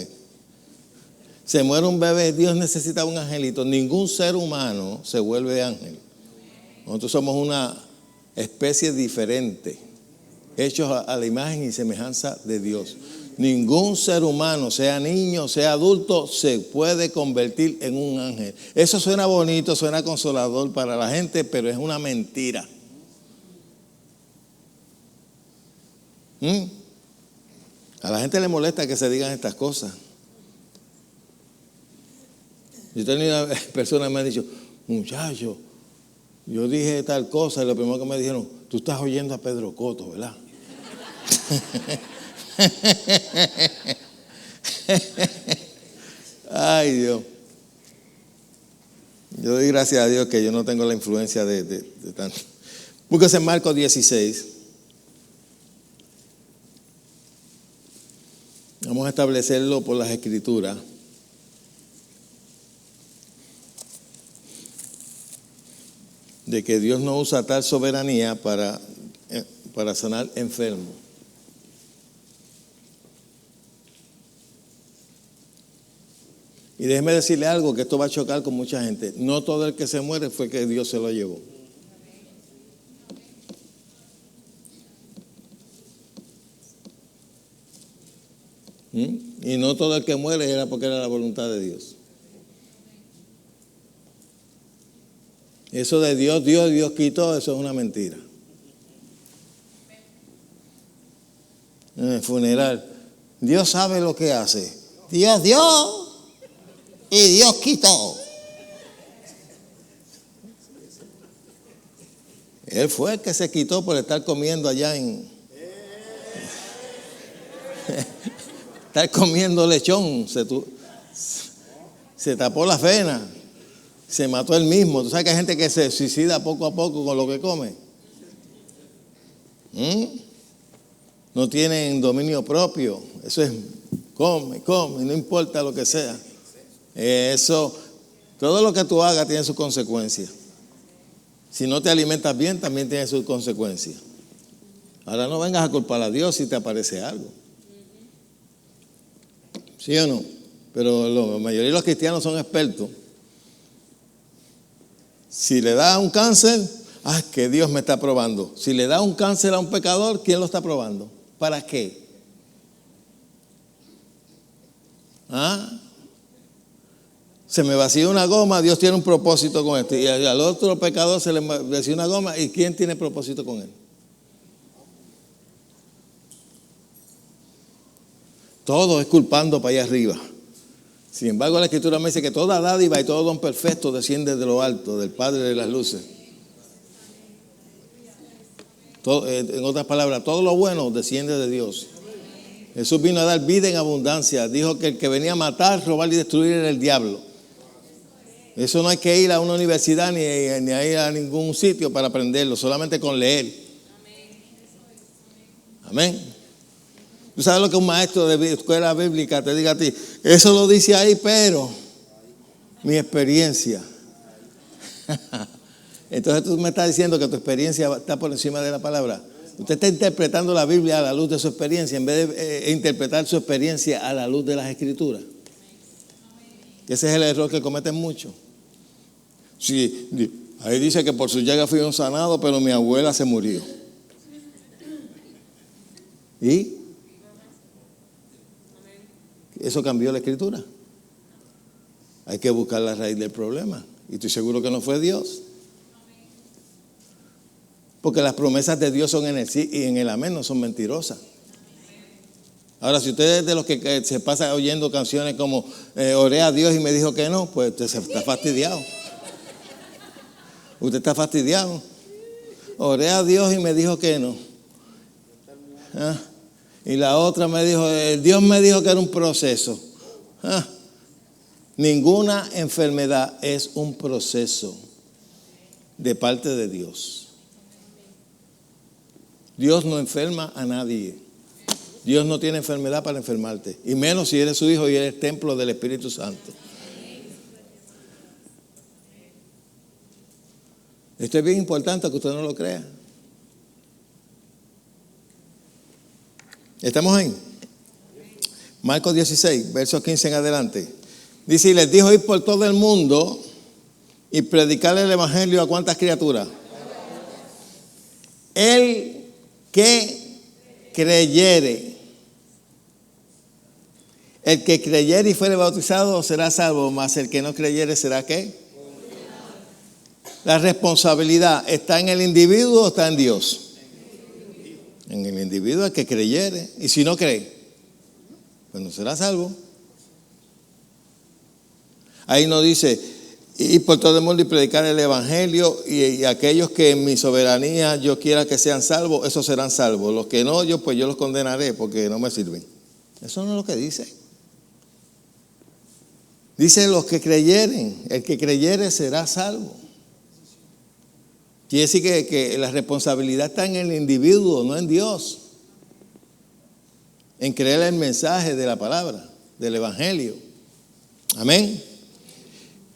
Se muere un bebé, Dios necesitaba un angelito. Ningún ser humano se vuelve ángel. Nosotros somos una especie diferente, hechos a la imagen y semejanza de Dios. Ningún ser humano, sea niño, sea adulto, se puede convertir en un ángel. Eso suena bonito, suena consolador para la gente, pero es una mentira. A la gente le molesta que se digan estas cosas. Yo he tenido personas que me han dicho, muchacho, yo dije tal cosa y lo primero que me dijeron, tú estás oyendo a Pedro Coto, ¿verdad? Ay, Dios. Yo doy gracias a Dios que yo no tengo la influencia de tanto. Búsquese en Marcos 16. Vamos a establecerlo por las Escrituras. De que Dios no usa tal soberanía para sanar enfermos. Y déjeme decirle algo, que esto va a chocar con mucha gente. No todo el que se muere fue que Dios se lo llevó. Y no todo el que muere era porque era la voluntad de Dios. Eso de Dios quitó, eso es una mentira. En el funeral, Dios sabe lo que hace. Dios dio y Dios quitó. Él fue el que se quitó por estar comiendo allá estar comiendo lechón. Se tapó la vena. Se mató él mismo. ¿Tú sabes que hay gente que se suicida poco a poco con lo que come? No tienen dominio propio. Eso es come, no importa lo que sea. Eso, todo lo que tú hagas tiene sus consecuencias. Si no te alimentas bien, también tiene sus consecuencias. Ahora no vengas a culpar a Dios si te aparece algo. ¿Sí o no? Pero la mayoría de los cristianos son expertos. Si le da un cáncer, que Dios me está probando. Si le da un cáncer a un pecador, ¿quién lo está probando? ¿Para qué? Se me vacía una goma, Dios tiene un propósito con esto. Y al otro pecador se le vacía una goma, ¿y quién tiene propósito con él? Todo es culpando para allá arriba. Sin embargo, la Escritura me dice que toda dádiva y todo don perfecto desciende de lo alto, del Padre de las luces. En otras palabras, todo lo bueno desciende de Dios. Jesús vino a dar vida en abundancia. Dijo que el que venía a matar, robar y destruir era el diablo. Eso no hay que ir a una universidad ni a ir a ningún sitio para aprenderlo, solamente con leer. Amén. ¿Tú sabes lo que un maestro de escuela bíblica te diga a ti? Eso lo dice ahí, pero mi experiencia. Entonces tú me estás diciendo que tu experiencia está por encima de la palabra. Usted está interpretando la Biblia a la luz de su experiencia en vez de interpretar su experiencia a la luz de las Escrituras. Ese es el error que cometen muchos. Sí, ahí dice que por su llaga fui sanado, pero mi abuela se murió. ¿Y? Eso cambió la Escritura. Hay que buscar la raíz del problema. Y estoy seguro que no fue Dios. Porque las promesas de Dios son en el sí y en el amén, no son mentirosas. Ahora, si usted es de los que se pasa oyendo canciones como oré a Dios y me dijo que no, pues usted está fastidiado. Usted está fastidiado. Oré a Dios y me dijo que no. ¿Ah? Y la otra me dijo, Dios me dijo que era un proceso. ¿Ah? Ninguna enfermedad es un proceso de parte de Dios. Dios no enferma a nadie. Dios no tiene enfermedad para enfermarte. Y menos si eres su hijo y eres templo del Espíritu Santo. Esto es bien importante que usted no lo crea. ¿Estamos ahí? Marcos 16, versos 15 en adelante. Dice, y les dijo ir por todo el mundo y predicarle el evangelio a ¿cuántas criaturas? El que creyere. El que creyere y fuere bautizado será salvo, mas el que no creyere será ¿qué? La responsabilidad está en el individuo o está en Dios. En el individuo el que creyere. Y si no cree, pues no será salvo. Ahí no dice, ir por todo el mundo y predicar el evangelio y aquellos que en mi soberanía yo quiera que sean salvos, esos serán salvos. Los que no, yo los condenaré porque no me sirven. Eso no es lo que dice. Dice los que creyeren, el que creyere será salvo. Quiere decir que la responsabilidad está en el individuo, no en Dios. En creer el mensaje de la palabra, del evangelio. Amén.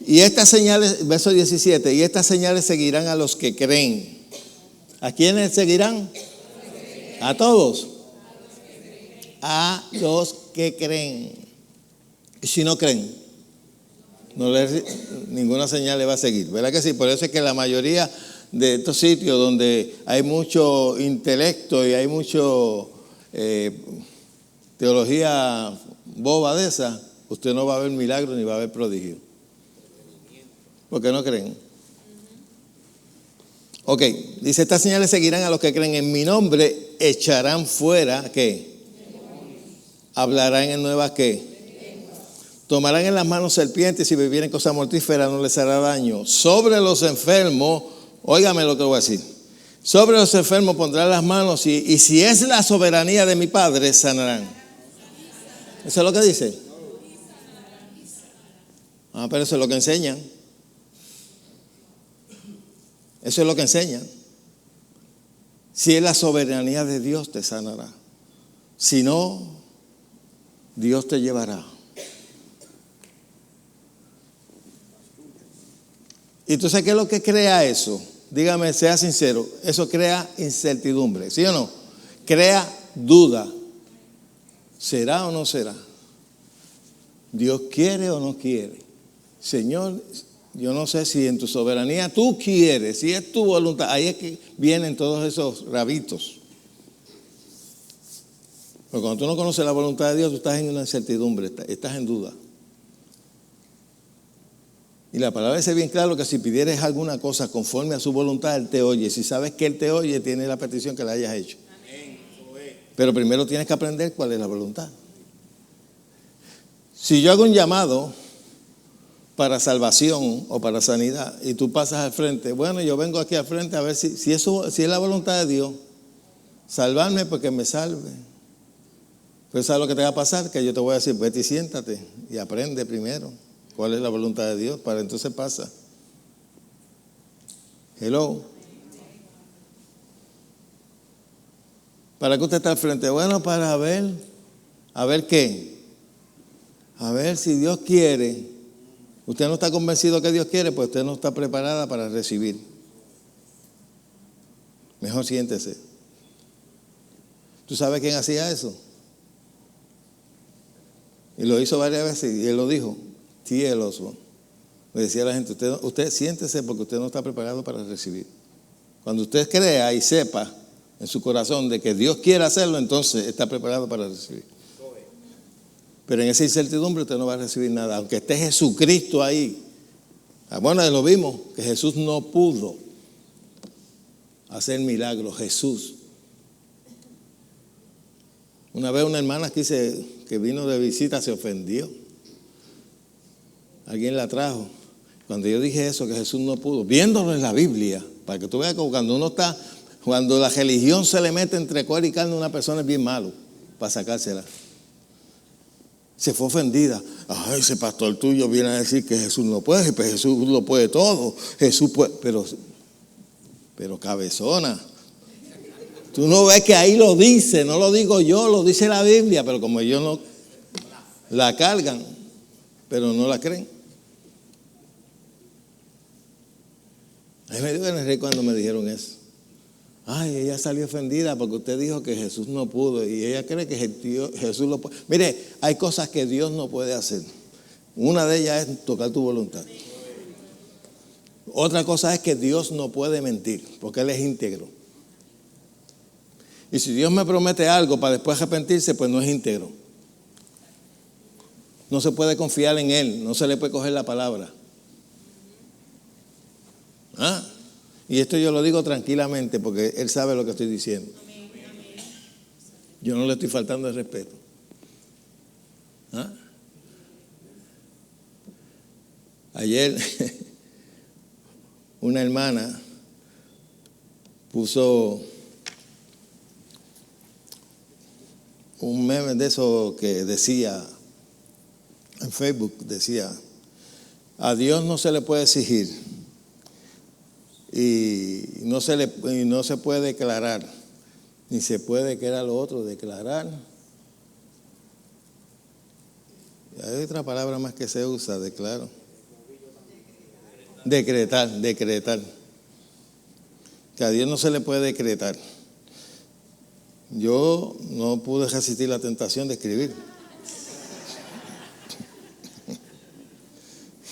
Y estas señales, verso 17, y estas señales seguirán a los que creen. ¿A quiénes seguirán? A todos. A los que creen. Y si no creen, ninguna señal le va a seguir. ¿Verdad que sí? Por eso es que la mayoría de estos sitios donde hay mucho intelecto y hay mucho teología boba de esa, usted no va a ver milagros ni va a ver prodigios. Porque no creen. Ok, dice, estas señales seguirán a los que creen en mi nombre, echarán fuera, ¿qué? Hablarán en nuevas, ¿qué? Tomarán en las manos serpientes y bebieren cosas mortíferas, no les hará daño. Sobre los enfermos, óigame lo que voy a decir. Sobre los enfermos pondrán las manos y si es la soberanía de mi Padre, sanarán. ¿Eso es lo que dice? Ah, pero eso es lo que enseñan. Eso es lo que enseñan. Si es la soberanía de Dios, te sanará. Si no, Dios te llevará. ¿Y tú sabes qué es lo que crea eso? Dígame, sea sincero. Eso crea incertidumbre, ¿sí o no? Crea duda. ¿Será o no será? ¿Dios quiere o no quiere? Señor, yo no sé si en tu soberanía tú quieres, si es tu voluntad. Ahí es que vienen todos esos rabitos. Pero cuando tú no conoces la voluntad de Dios, tú estás en una incertidumbre, estás en duda. Y la palabra dice bien claro que si pidieres alguna cosa conforme a su voluntad, Él te oye. Si sabes que Él te oye, tiene la petición que le hayas hecho. Pero primero tienes que aprender cuál es la voluntad. Si yo hago un llamado para salvación o para sanidad y tú pasas al frente, bueno, yo vengo aquí al frente a ver si es la voluntad de Dios, salvarme porque me salve. Pues ¿sabes lo que te va a pasar? Que yo te voy a decir, vete y siéntate y aprende primero cuál es la voluntad de Dios, para entonces pasa. Hello. ¿Para qué usted está al frente? Bueno, para ver qué. A ver si Dios quiere. Usted no está convencido que Dios quiere, pues usted no está preparada para recibir. Mejor siéntese. ¿Tú sabes quién hacía eso? Y lo hizo varias veces y él lo dijo. T.L. Osborne. Le decía a la gente, usted siéntese porque usted no está preparado para recibir. Cuando usted crea y sepa en su corazón de que Dios quiere hacerlo, entonces está preparado para recibir. Pero en esa incertidumbre usted no va a recibir nada, aunque esté Jesucristo ahí. Bueno, lo vimos, que Jesús no pudo. hacer milagros, Jesús. Una vez una hermana aquí que vino de visita se ofendió. Alguien la trajo. Cuando yo dije eso, que Jesús no pudo, viéndolo en la Biblia, para que tú veas que cuando la religión se le mete entre cuero y carne a una persona es bien malo, para sacársela. Se fue ofendida. Ay, ese pastor tuyo viene a decir que Jesús no puede, pues Jesús lo puede todo. Jesús puede, pero cabezona. Tú no ves que ahí lo dice, no lo digo yo, lo dice la Biblia, pero como ellos no la cargan, pero no la creen. A mí me dio ganas de reír cuando me dijeron eso. Ay, ella salió ofendida porque usted dijo que Jesús no pudo y ella cree que Jesús lo puede. Mire, hay cosas que Dios no puede hacer. Una de ellas es tocar tu voluntad. Otra cosa es que Dios no puede mentir porque Él es íntegro. Y si Dios me promete algo para después arrepentirse, pues no es íntegro. No se puede confiar en Él, no se le puede coger la palabra. ¿Ah? Y esto yo lo digo tranquilamente porque Él sabe lo que estoy diciendo. Yo no le estoy faltando el respeto. ¿Ah? Ayer una hermana puso un meme de eso que decía en Facebook, decía: a Dios no se le puede exigir y no se puede declarar, ni se puede, que era lo otro, declarar. Hay otra palabra más que se usa, declaro. Decretar. Que a Dios no se le puede decretar. Yo no pude resistir la tentación de escribir.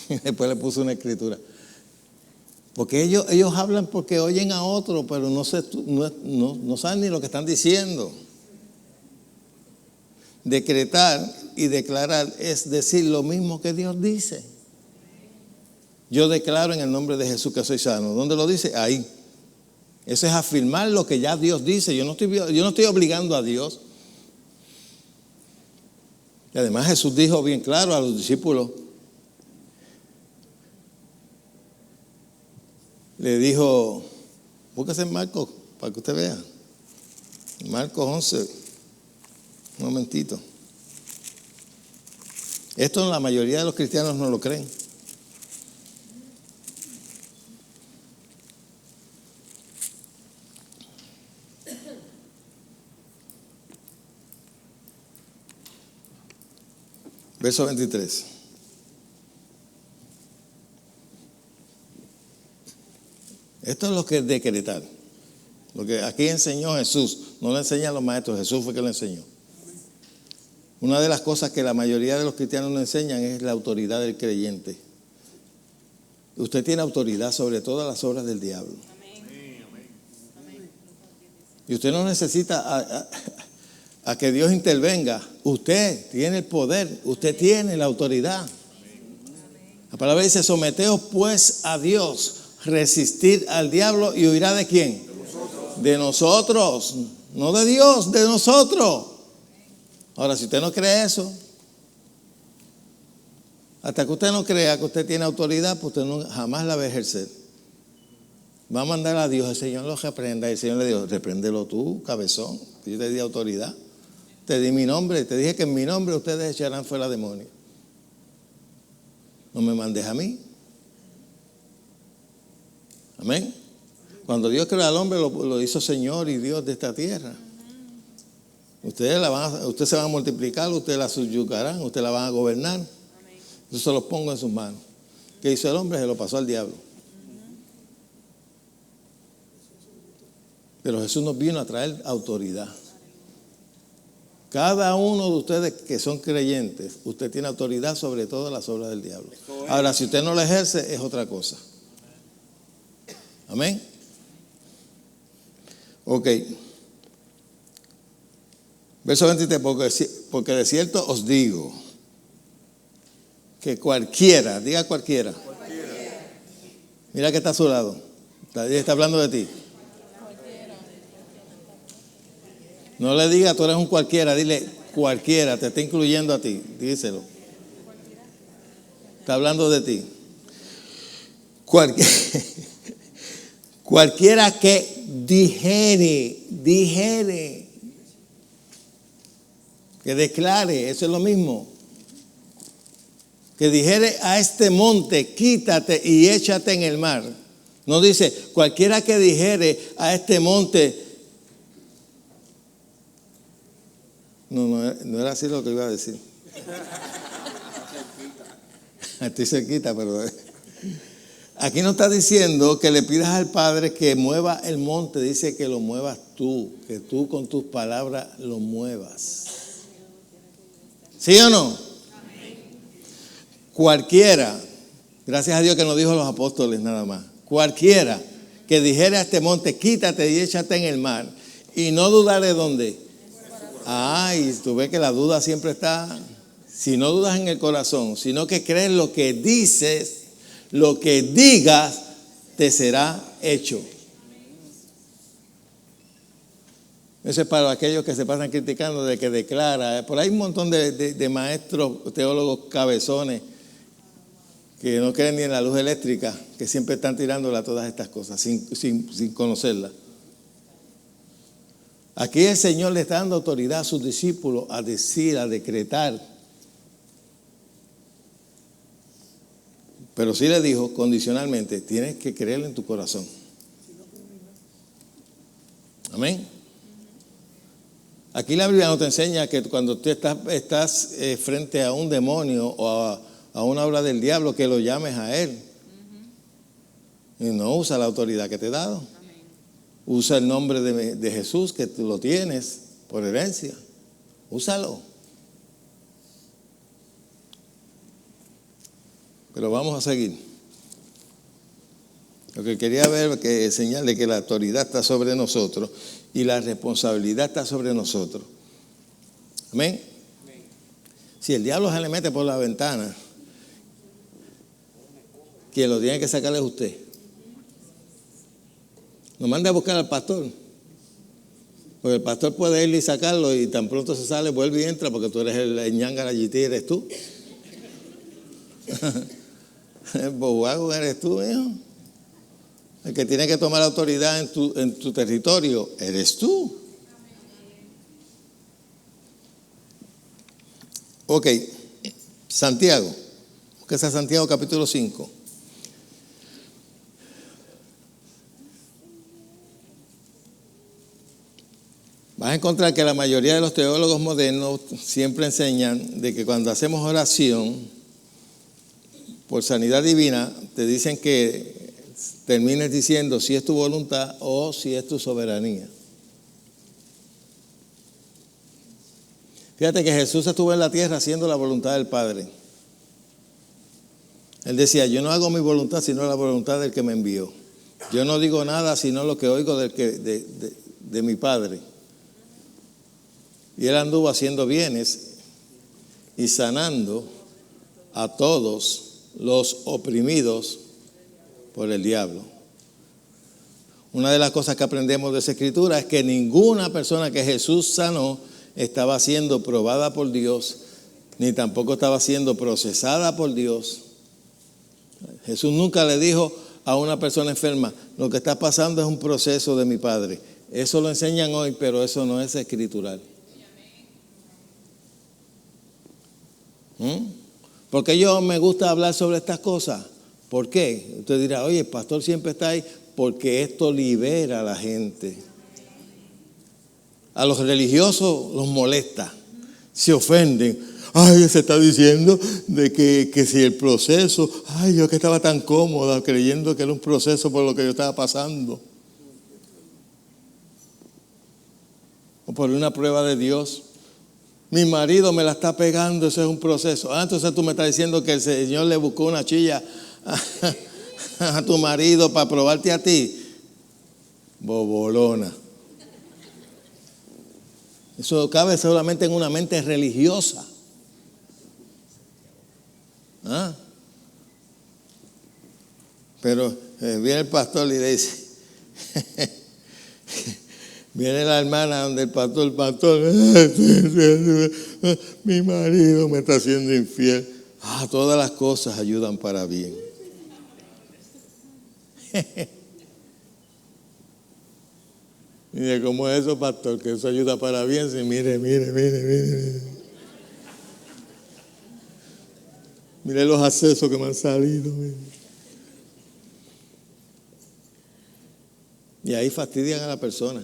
Después le puse una escritura. Porque ellos hablan porque oyen a otro, pero no saben ni lo que están diciendo. Decretar y declarar es decir lo mismo que Dios dice. Yo declaro en el nombre de Jesús que soy sano. ¿Dónde lo dice? Ahí. Eso es afirmar lo que ya Dios dice. Yo no estoy obligando a Dios. Y además Jesús dijo bien claro a los discípulos. Le dijo, búsquese en Marcos para que usted vea. Marcos 11. Un momentito. Esto la mayoría de los cristianos no lo creen. Verso 23. Esto es lo que es decretar. Lo que aquí enseñó Jesús, no lo enseñan los maestros, Jesús fue que lo enseñó. Una de las cosas que la mayoría de los cristianos no enseñan es la autoridad del creyente. Usted tiene autoridad sobre todas las obras del diablo. Y usted no necesita a que Dios intervenga. Usted tiene el poder, usted tiene la autoridad. La palabra dice: someteos pues a Dios, resistir al diablo y huirá ¿de quién? De nosotros, no de Dios, de nosotros. Ahora, si usted no cree eso, hasta que usted no crea que usted tiene autoridad, pues usted jamás la va a ejercer. Va a mandar a Dios, el Señor lo reprenda. Y el Señor le dijo: repréndelo tú, cabezón, que yo te di autoridad. Te di mi nombre, te dije que en mi nombre ustedes echarán fuera demonios. No me mandes a mí. Amén. Cuando Dios creó al hombre, lo hizo Señor y Dios de esta tierra. Ustedes se van a multiplicar, ustedes la subyugarán, ustedes la van a gobernar. Yo se los pongo en sus manos. ¿Qué hizo el hombre? Se lo pasó al diablo. Pero Jesús nos vino a traer autoridad. Cada uno de ustedes que son creyentes, usted tiene autoridad sobre todas las obras del diablo. Ahora, si usted no la ejerce, es otra cosa. Amén. Ok. Verso 23, porque de cierto os digo que cualquiera, diga cualquiera. Mira que está a su lado. Está hablando de ti. No le diga tú eres un cualquiera, dile cualquiera, te está incluyendo a ti, díselo. Está hablando de ti. Cualquiera que dijere, que declare, eso es lo mismo. Que dijere a este monte, quítate y échate en el mar. No dice, cualquiera que dijere a este monte. No era así lo que iba a decir. Estoy cerquita, pero aquí no está diciendo que le pidas al Padre que mueva el monte, dice que lo muevas tú, que tú con tus palabras lo muevas. ¿Sí o no? Cualquiera, gracias a Dios que nos dijo los apóstoles nada más, cualquiera que dijera a este monte, quítate y échate en el mar, y no dudaré dónde. Y tú ves que la duda siempre está, si no dudas en el corazón, sino que crees lo que dices, lo que digas, te será hecho. Eso es para aquellos que se pasan criticando de que declara. Por ahí hay un montón de maestros, teólogos cabezones, que no creen ni en la luz eléctrica, que siempre están tirándola a todas estas cosas, sin conocerla. Aquí el Señor le está dando autoridad a sus discípulos a decir, a decretar. Pero sí le dijo condicionalmente, tienes que creerlo en tu corazón. Amén. Aquí la Biblia nos enseña que cuando tú estás frente a un demonio o a una obra del diablo, que lo llames a él. Y no usa la autoridad que te he dado. Usa el nombre de Jesús, que tú lo tienes por herencia. Úsalo. Pero vamos a seguir. Lo que quería ver que señale que la autoridad está sobre nosotros y la responsabilidad está sobre nosotros. Amén. Si el diablo se le mete por la ventana, quien lo tiene que sacar es usted. No mande a buscar al pastor. Porque el pastor puede ir y sacarlo y tan pronto se sale, vuelve y entra porque tú eres el ñangara yití, eres tú. El bobago eres tú, hijo. El que tiene que tomar autoridad en tu territorio eres tú. Ok, Santiago. ¿Qué es Santiago capítulo 5? Vas a encontrar que la mayoría de los teólogos modernos siempre enseñan de que cuando hacemos oración por sanidad divina, te dicen que termines diciendo si es tu voluntad o si es tu soberanía. Fíjate que Jesús estuvo en la tierra haciendo la voluntad del Padre. Él decía, yo no hago mi voluntad sino la voluntad del que me envió. Yo no digo nada sino lo que oigo de mi Padre. Y él anduvo haciendo bienes y sanando a todos los oprimidos por el diablo. Una de las cosas que aprendemos de esa escritura es que ninguna persona que Jesús sanó estaba siendo probada por Dios, ni tampoco estaba siendo procesada por Dios. Jesús nunca le dijo a una persona enferma, lo que está pasando es un proceso de mi Padre. Eso lo enseñan hoy, pero eso no es escritural. ¿Por qué yo me gusta hablar sobre estas cosas? ¿Por qué? Usted dirá, oye, el pastor siempre está ahí, porque esto libera a la gente. A los religiosos los molesta, se ofenden. Ay, se está diciendo de que si el proceso, ay, yo que estaba tan cómoda creyendo que era un proceso por lo que yo estaba pasando. O por una prueba de Dios. Mi marido me la está pegando, eso es un proceso. Entonces tú me estás diciendo que el Señor le buscó una chilla a tu marido para probarte a ti. Bobolona. Eso cabe solamente en una mente religiosa. Pero viene el pastor y le dice, Viene la hermana donde el pastor, mi marido me está haciendo infiel. Todas las cosas ayudan para bien. Mire, ¿cómo es eso, pastor? Que eso ayuda para bien. Sí, mire. Mire los accesos que me han salido. Mire. Y ahí fastidian a la persona.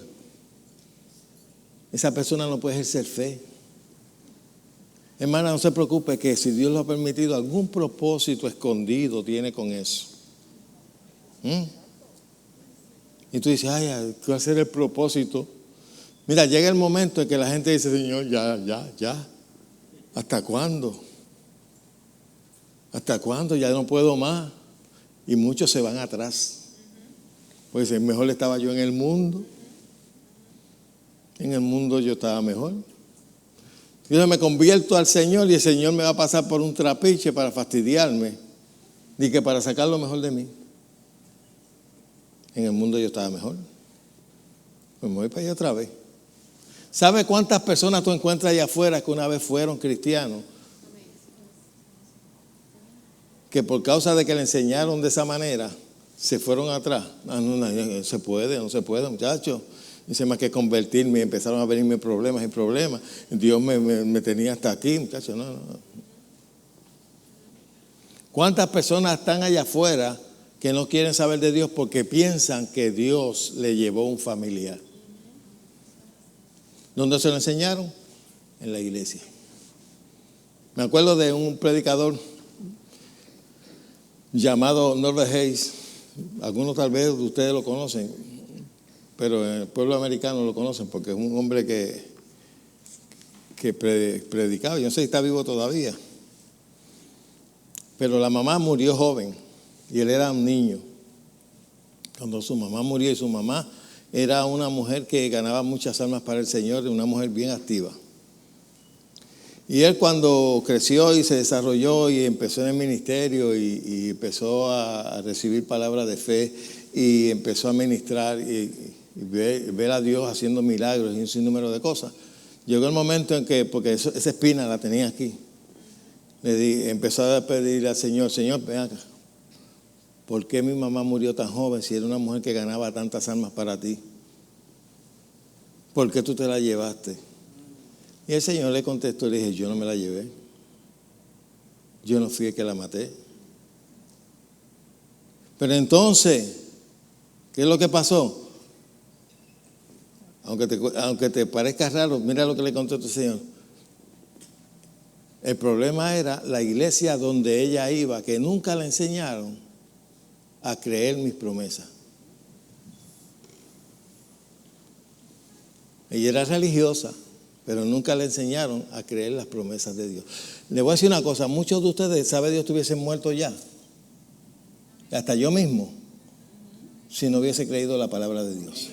Esa persona no puede ejercer fe. Hermana, no se preocupe que si Dios lo ha permitido, algún propósito escondido tiene con eso. Y tú dices, ¿cuál va a ser el propósito? Mira, llega el momento en que la gente dice, Señor, ya. ¿Hasta cuándo? ¿Hasta cuándo? Ya no puedo más. Y muchos se van atrás. Pues mejor estaba yo en el mundo. En el mundo yo estaba mejor. Yo me convierto al Señor y el Señor me va a pasar por un trapiche para fastidiarme. Ni que para sacar lo mejor de mí. En el mundo yo estaba mejor. Pues me voy para allá otra vez. ¿Sabe cuántas personas tú encuentras allá afuera que una vez fueron cristianos? Que por causa de que le enseñaron de esa manera, se fueron atrás. No se puede, muchachos. Dice más que convertirme y empezaron a venirme problemas y problemas. Dios me tenía hasta aquí, muchachos. No. ¿Cuántas personas están allá afuera que no quieren saber de Dios porque piensan que Dios le llevó un familiar? ¿Dónde se lo enseñaron? En la iglesia. Me acuerdo de un predicador llamado Norbert Hayes. Algunos tal vez ustedes lo conocen, pero en el pueblo americano lo conocen porque es un hombre que predicaba. Yo no sé si está vivo todavía. Pero la mamá murió joven y él era un niño. Cuando su mamá murió, y su mamá era una mujer que ganaba muchas almas para el Señor, una mujer bien activa. Y él cuando creció y se desarrolló y empezó en el ministerio y empezó a recibir palabras de fe y empezó a ministrar y ver a Dios haciendo milagros y un sinnúmero de cosas, llegó el momento en que, porque esa espina la tenía aquí, empezó a pedirle al Señor, ven acá, ¿por qué mi mamá murió tan joven si era una mujer que ganaba tantas almas para ti? ¿Por qué tú te la llevaste? Y el Señor le contestó y le dije, yo no me la llevé. Yo no fui el que la maté. Pero entonces, ¿qué es lo que pasó? Aunque te parezca raro, mira lo que le contestó el Señor. El problema era la iglesia donde ella iba, que nunca le enseñaron a creer mis promesas. Ella era religiosa, pero nunca le enseñaron a creer las promesas de Dios. Le voy a decir una cosa, muchos de ustedes, sabe Dios, estuviesen muertos ya. Hasta yo mismo, si no hubiese creído la palabra de Dios.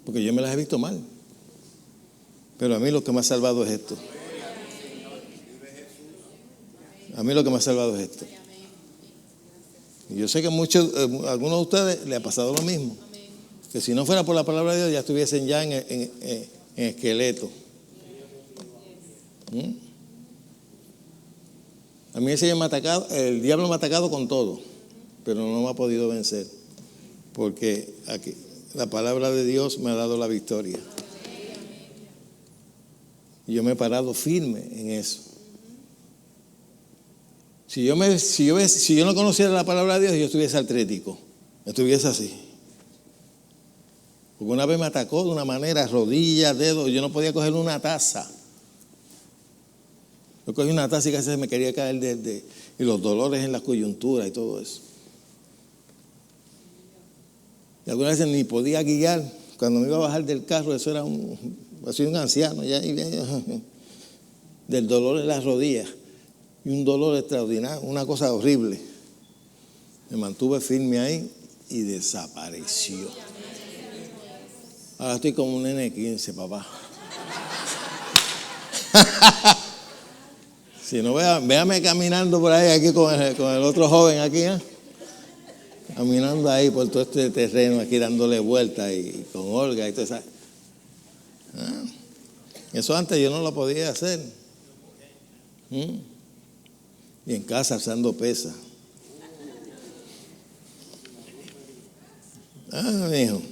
Porque yo me las he visto mal. Pero a mí lo que me ha salvado es esto. A mí lo que me ha salvado es esto. Y yo sé que algunos de ustedes les ha pasado lo mismo. Que si no fuera por la palabra de Dios ya estuviesen ya en esqueleto. A mí el diablo me ha atacado con todo, pero no me ha podido vencer. Porque aquí la palabra de Dios me ha dado la victoria. Y yo me he parado firme en eso. Si yo no conociera la palabra de Dios, yo estuviese artrítico. Estuviese así. Porque una vez me atacó de una manera, rodillas, dedos, yo no podía coger una taza. Yo cogí una taza y casi se me quería caer y los dolores en la coyuntura y todo eso. Y algunas veces ni podía guiar. Cuando me iba a bajar del carro, eso era un anciano, ya del dolor en las rodillas. Y un dolor extraordinario, una cosa horrible. Me mantuve firme ahí y desapareció. Ahora estoy como un nene de 15, papá. Si no, véame caminando por ahí aquí con el otro joven aquí. caminando ahí por todo este terreno, aquí dándole vueltas y con Olga y todo eso. Eso antes yo no lo podía hacer. Y en casa alzando pesas. Mijo.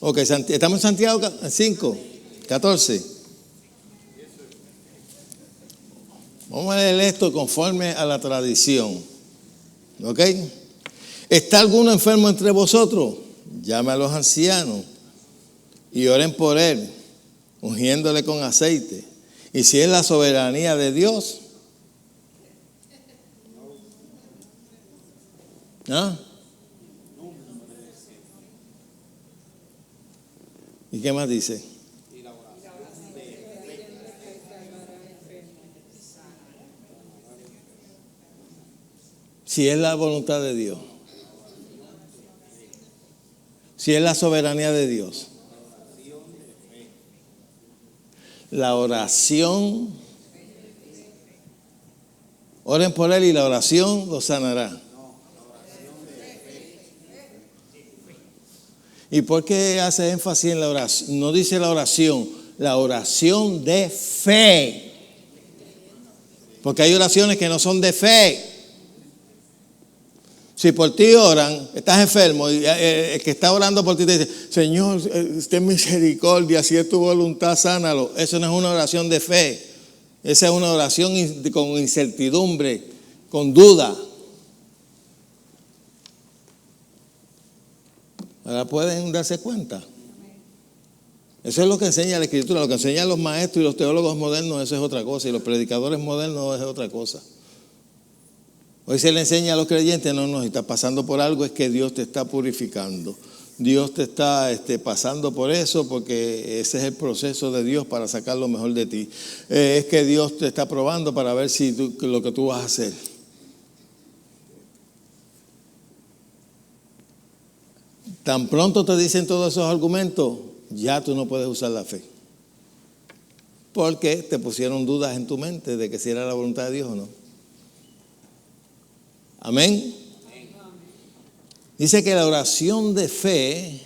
Ok, estamos en Santiago 5, 14. Vamos a leer esto conforme a la tradición. ¿Ok? ¿Está alguno enfermo entre vosotros? Llame a los ancianos y oren por él, ungiéndole con aceite. Y si es la soberanía de Dios, ¿y qué más dice? Si es la voluntad de Dios, si es la soberanía de Dios, la oración, oren por él y la oración lo sanará. ¿Y por qué hace énfasis en la oración? No dice la oración de fe. Porque hay oraciones que no son de fe. Si por ti oran, estás enfermo, y el que está orando por ti te dice, Señor, ten misericordia, si es tu voluntad, sánalo. Eso no es una oración de fe. Esa es una oración con incertidumbre, con duda. Ahora pueden darse cuenta. Eso es lo que enseña la Escritura, lo que enseñan los maestros y los teólogos modernos, eso es otra cosa, y los predicadores modernos es otra cosa. Hoy se le enseña a los creyentes, no, si estás pasando por algo es que Dios te está purificando. Dios te está pasando por eso porque ese es el proceso de Dios para sacar lo mejor de ti. Es que Dios te está probando para ver si lo que tú vas a hacer. Tan pronto te dicen todos esos argumentos, ya tú no puedes usar la fe. Porque te pusieron dudas en tu mente de que si era la voluntad de Dios o no. Amén. Dice que la oración de fe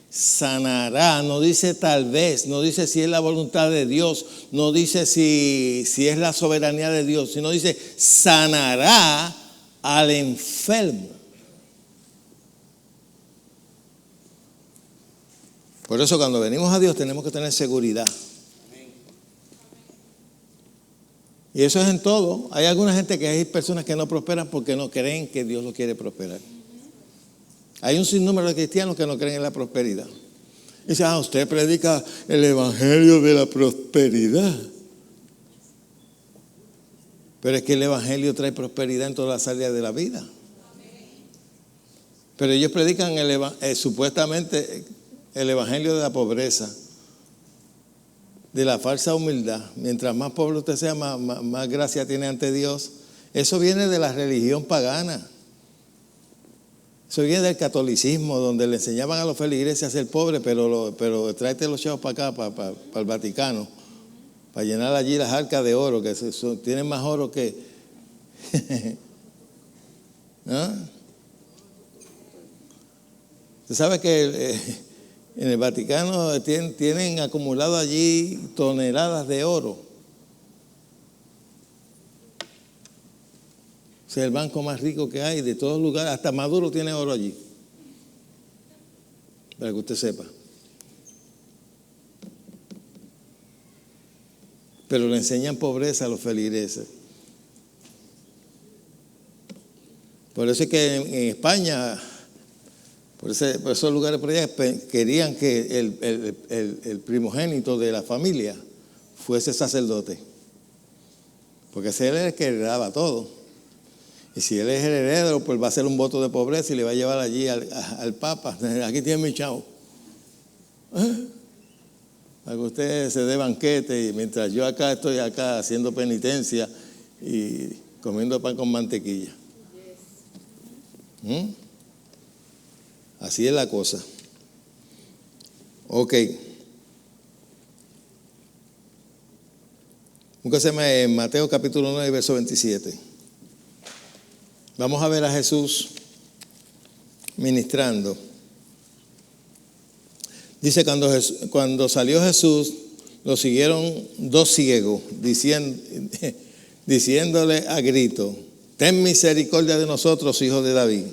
sanará, no dice tal vez, no dice si es la voluntad de Dios, no dice si es la soberanía de Dios, sino dice sanará al enfermo. Por eso cuando venimos a Dios tenemos que tener seguridad. Y eso es en todo. Hay alguna gente que hay personas que no prosperan porque no creen que Dios los quiere prosperar. Hay un sinnúmero de cristianos que no creen en la prosperidad. Y dicen, usted predica el evangelio de la prosperidad. Pero es que el evangelio trae prosperidad en todas las áreas de la vida. Pero ellos predican supuestamente el evangelio de la pobreza, de la falsa humildad. Mientras más pobre usted sea, más gracia tiene ante Dios. Eso viene de la religión pagana. Eso viene del catolicismo, donde le enseñaban a los feligreses a ser pobres, pero tráete los chavos para acá, para el Vaticano, para llenar allí las arcas de oro, que tienen más oro que... ¿Ah? Usted sabe que en el Vaticano tienen acumulado allí toneladas de oro. Es el banco más rico que hay de todos los lugares. Hasta Maduro tiene oro allí. Para que usted sepa. Pero le enseñan pobreza a los feligreses. Por eso es que en España, por esos lugares por allá, querían que el primogénito de la familia fuese sacerdote. Porque ese era el que heredaba todo. Y si él es el heredero, pues va a hacer un voto de pobreza y le va a llevar allí al Papa. Aquí tiene mi chavo. Para que usted se dé banquete y mientras yo estoy acá haciendo penitencia y comiendo pan con mantequilla. Así es la cosa. Ok. Búsquese en Mateo capítulo 9, verso 27. Vamos a ver a Jesús ministrando. Dice, cuando salió Jesús, lo siguieron 2 ciegos, diciéndole a grito: ten misericordia de nosotros, hijos de David.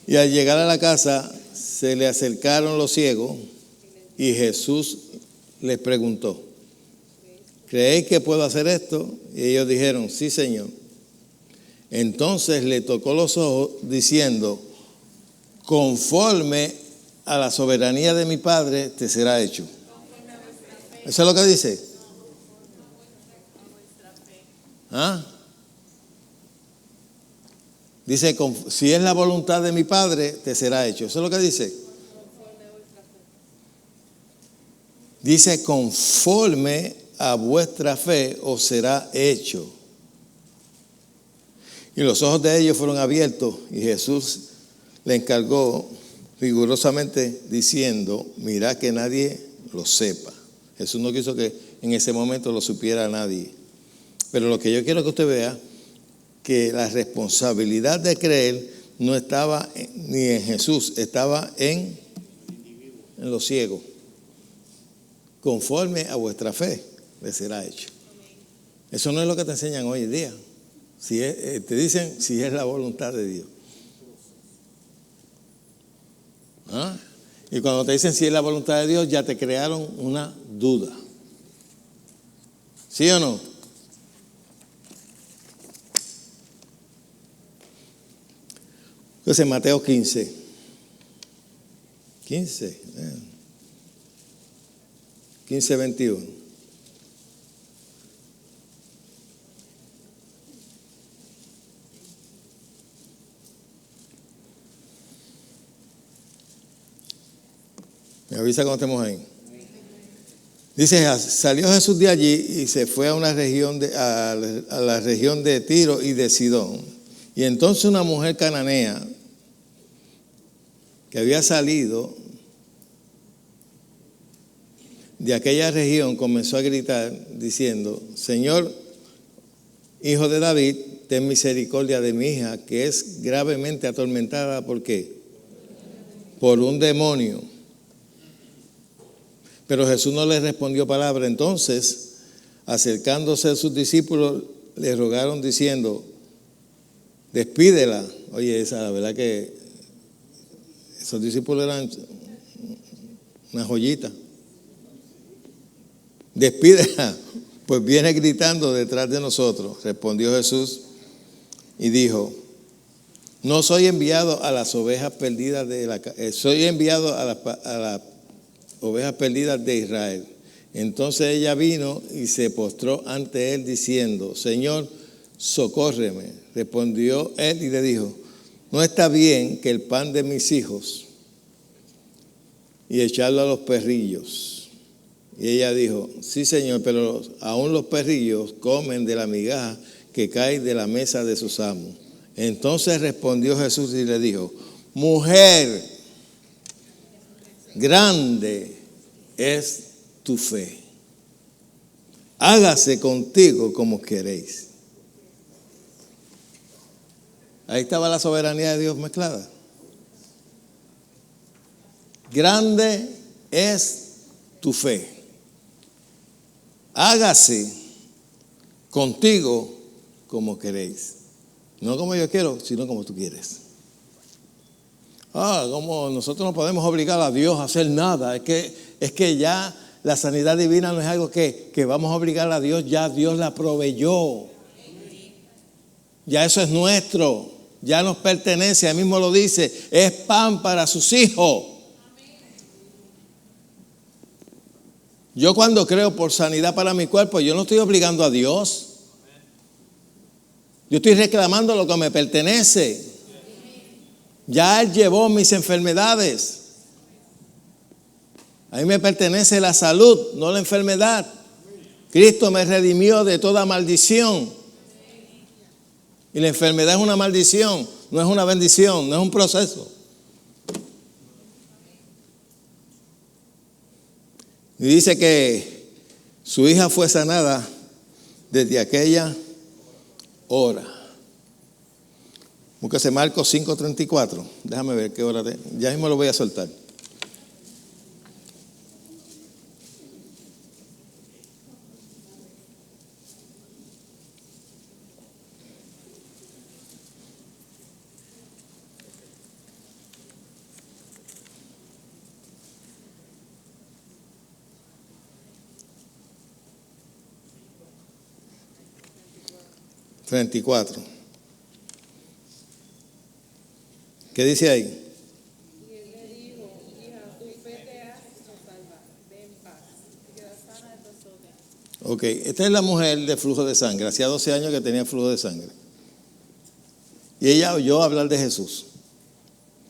Y al llegar a la casa, se le acercaron los ciegos y Jesús les preguntó: ¿creéis que puedo hacer esto? Y ellos dijeron: sí, Señor. Entonces le tocó los ojos diciendo: conforme a la soberanía de mi Padre te será hecho. ¿Eso es lo que dice? ¿Ah? Dice, si es la voluntad de mi Padre, te será hecho. ¿Eso es lo que dice? Dice, conforme a vuestra fe os será hecho. Y los ojos de ellos fueron abiertos y Jesús le encargó rigurosamente diciendo: mirad que nadie lo sepa. Jesús no quiso que en ese momento lo supiera nadie. Pero lo que yo quiero que usted vea, que la responsabilidad de creer no estaba ni en Jesús, estaba en los ciegos. Conforme a vuestra fe les será hecho. Eso no es lo que te enseñan hoy en día. Te dicen si es la voluntad de Dios. ¿Ah? Y cuando te dicen si es la voluntad de Dios, ya te crearon una duda. ¿Sí o no? Entonces, Mateo 15. 15, 21. Me avisa cuando estemos ahí. Dice, salió Jesús de allí y se fue a una región a la región de Tiro y de Sidón. Y entonces una mujer cananea que había salido de aquella región comenzó a gritar diciendo: Señor, hijo de David, ten misericordia de mi hija, que es gravemente atormentada. ¿Por qué? Por un demonio. Pero Jesús no le respondió palabra. Entonces, acercándose a sus discípulos, le rogaron diciendo: despídela. Oye, la verdad que esos discípulos eran una joyita. Despídela, pues viene gritando detrás de nosotros. Respondió Jesús y dijo: no soy enviado a las ovejas perdidas soy enviado a las ovejas perdidas de Israel. Entonces ella vino y se postró ante él diciendo: Señor, socórreme. Respondió él y le dijo: no está bien que el pan de mis hijos y echarlo a los perrillos. Y ella dijo: sí, Señor, pero aún los perrillos comen de la migaja que cae de la mesa de sus amos. Entonces respondió Jesús y le dijo: mujer, grande es tu fe. Hágase contigo como queréis. Ahí estaba la soberanía de Dios mezclada. Grande es tu fe. Hágase contigo como queréis. No como yo quiero, sino como tú quieres. Como nosotros no podemos obligar a Dios a hacer nada. Es que ya la sanidad divina no es algo que vamos a obligar a Dios. Ya Dios la proveyó. Ya eso es nuestro. Ya nos pertenece. Él mismo lo dice. Es pan para sus hijos. Yo cuando creo por sanidad para mi cuerpo, yo no estoy obligando a Dios. Yo estoy reclamando lo que me pertenece. Ya Él llevó mis enfermedades. A mí me pertenece la salud, no la enfermedad. Cristo me redimió de toda maldición. Y la enfermedad es una maldición, no es una bendición, no es un proceso. Y dice que su hija fue sanada desde aquella hora. Búsquese Marcos 5:34. Déjame ver qué hora. Ya mismo lo voy a soltar. $34. ¿Qué dice ahí? Y él le dijo, hija, tu fe te ha hecho salvar, ve en paz, y queda sana de tu azote. Ok, esta es la mujer de flujo de sangre. Hacía 12 años que tenía flujo de sangre. Y ella oyó hablar de Jesús.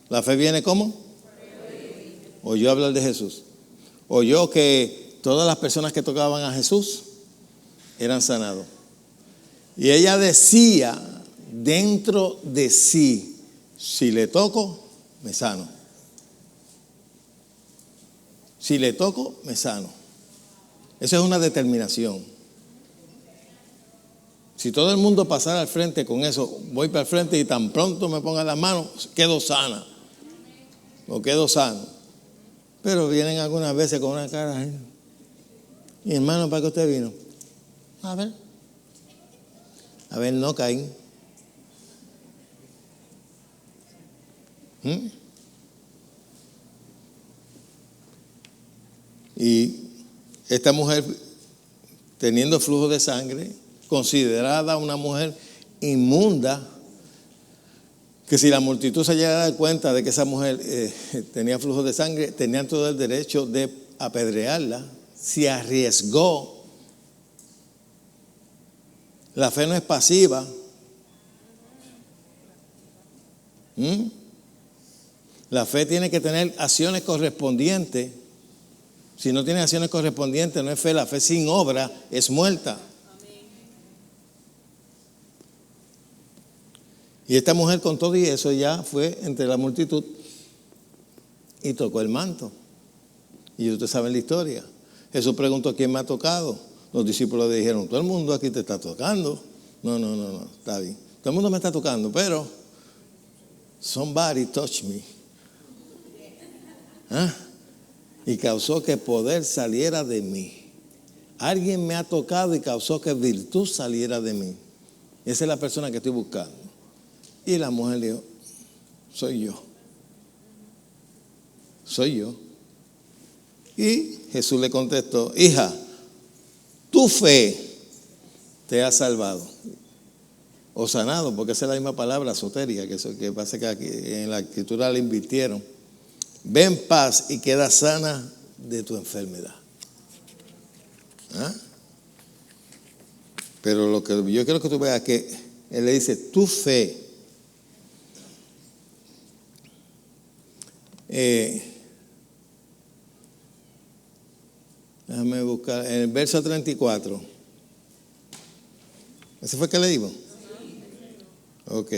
¿La fe viene cómo? Oyó hablar de Jesús. Oyó que todas las personas que tocaban a Jesús eran sanados. Y ella decía dentro de sí, si le toco, me sano. Si le toco, me sano. Esa es una determinación. Si todo el mundo pasara al frente con eso, voy para el frente y tan pronto me pongan las manos, quedo sana. O quedo sano. Pero vienen algunas veces con una cara. Y hermano, ¿para qué usted vino? A ver, no caen. Y esta mujer, teniendo flujo de sangre, considerada una mujer inmunda, que si la multitud se llegara a dar cuenta de que esa mujer tenía flujo de sangre, tenían todo el derecho de apedrearla. Se arriesgó. La fe no es pasiva. La fe tiene que tener acciones correspondientes. Si no tiene acciones correspondientes, no es fe. La fe sin obra es muerta. Y esta mujer con todo y eso ya fue entre la multitud y tocó el manto. Y ustedes saben la historia. Jesús preguntó: ¿quién me ha tocado? Los discípulos le dijeron: todo el mundo aquí te está tocando. No, está bien. Todo el mundo me está tocando, pero somebody touched me. Y causó que poder saliera de mí. Alguien me ha tocado y causó que virtud saliera de mí. Esa es la persona que estoy buscando. Y la mujer dijo: soy yo. Soy yo. Y Jesús le contestó: hija, tu fe te ha salvado. O sanado, porque esa es la misma palabra, soteria, que pasa que aquí en la escritura le invirtieron. Ve en paz y queda sana de tu enfermedad. Pero lo que yo quiero que tú veas es que él le dice: tu fe. Déjame buscar en el verso 34. ¿Ese fue el que leímos? Ok.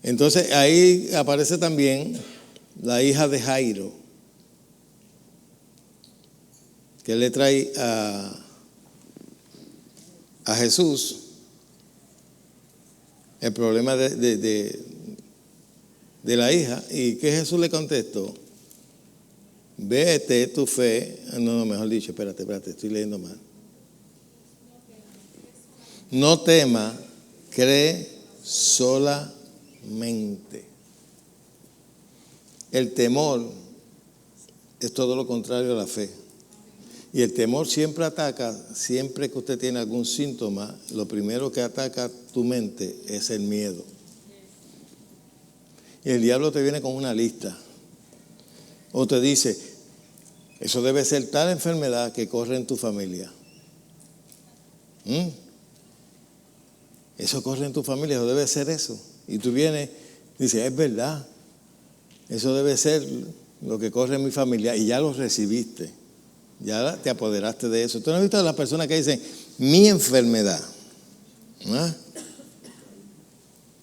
Entonces ahí aparece también la hija de Jairo, que le trae a Jesús el problema de la hija. ¿Y qué Jesús le contestó? Vete, tu fe. No, mejor dicho, espérate, estoy leyendo mal. No tema, cree solamente. El temor es todo lo contrario a la fe. Y el temor siempre ataca, siempre que usted tiene algún síntoma, lo primero que ataca tu mente es el miedo. Y el diablo te viene con una lista. O te dice: eso debe ser tal enfermedad que corre en tu familia. Eso corre en tu familia, eso debe ser eso. Y tú vienes y dices: es verdad, eso debe ser lo que corre en mi familia. Y ya lo recibiste, ya te apoderaste de eso. ¿Tú no has visto a las personas que dicen: mi enfermedad,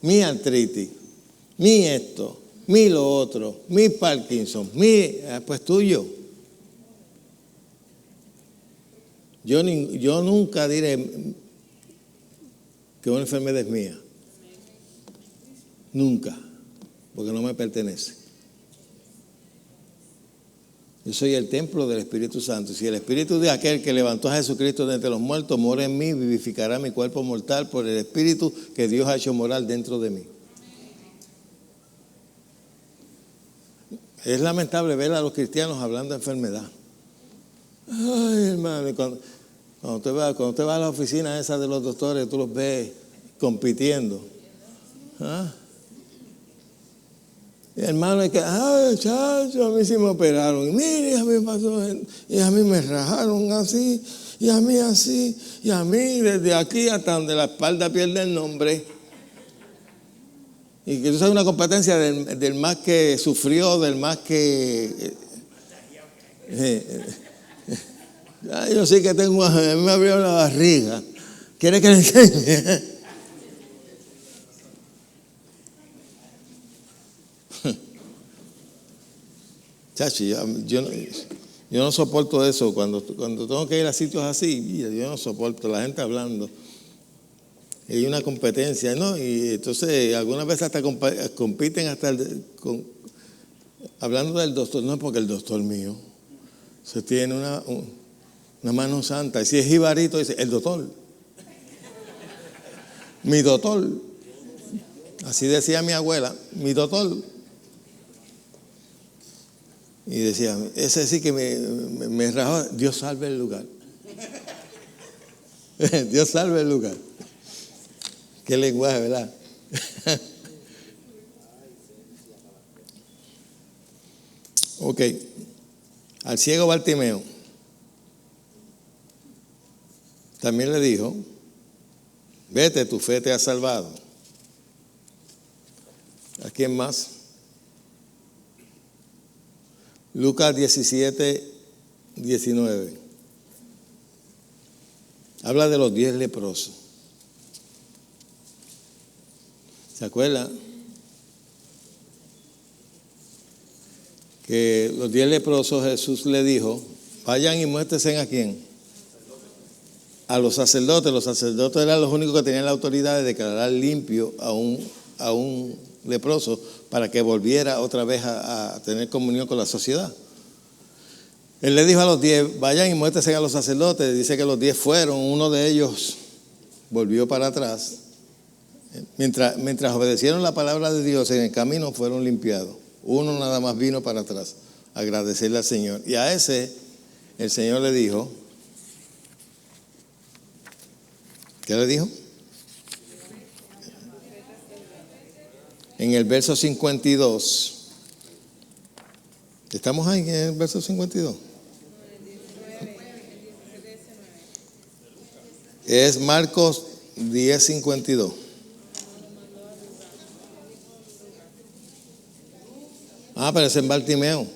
mi artritis, mi esto, mi lo otro, mi Parkinson, pues tuyo? Yo nunca diré que una enfermedad es mía. Nunca, porque no me pertenece. Yo soy el templo del Espíritu Santo. Si el Espíritu de aquel que levantó a Jesucristo de entre los muertos mora en mí, vivificará mi cuerpo mortal por el Espíritu que Dios ha hecho morar dentro de mí. Es lamentable ver a los cristianos hablando de enfermedad. Ay, hermano, cuando usted va a la oficina esa de los doctores, tú los ves compitiendo. ¿Ah? Y hermano, es que, ay, chacho, a mí sí me operaron. Y mire, a mí me pasó, y a mí me rajaron así, y a mí así, y a mí desde aquí hasta donde la espalda pierde el nombre. Y que eso es una competencia del más que sufrió, del más que... yo sí que tengo, a mí me abrió la barriga. ¿Quiere que le enseñe? Chachi, yo no soporto eso. Cuando tengo que ir a sitios así, yo no soporto la gente hablando. Y hay una competencia, ¿no? Y entonces algunas veces hasta compiten hasta hablando del doctor. No es porque el doctor mío se tiene una mano santa. Y si es jibarito, dice, el doctor. Mi doctor. Así decía mi abuela, mi doctor. Y decía, ese sí que me rajó. Dios salve el lugar. Dios salve el lugar. Qué lenguaje, ¿verdad? Ok. Al ciego Bartimeo también le dijo, vete, tu fe te ha salvado. ¿A quién más? Lucas 17, 19. Habla de los 10 leprosos. ¿Se acuerdan? Que los 10 leprosos Jesús le dijo, vayan y muéstrense a quién. A los sacerdotes. Los sacerdotes eran los únicos que tenían la autoridad de declarar limpio a un leproso para que volviera otra vez a tener comunión con la sociedad. Él le dijo a los 10, vayan y muéstrense a los sacerdotes. Dice que los 10 fueron, uno de ellos volvió para atrás. Mientras obedecieron la palabra de Dios en el camino fueron limpiados. Uno nada más vino para atrás a agradecerle al Señor. Y a ese el Señor le dijo, ¿qué le dijo? En el verso 52. ¿Estamos ahí en el verso 52? Es Marcos 10:52. Pero es en Bartimeo,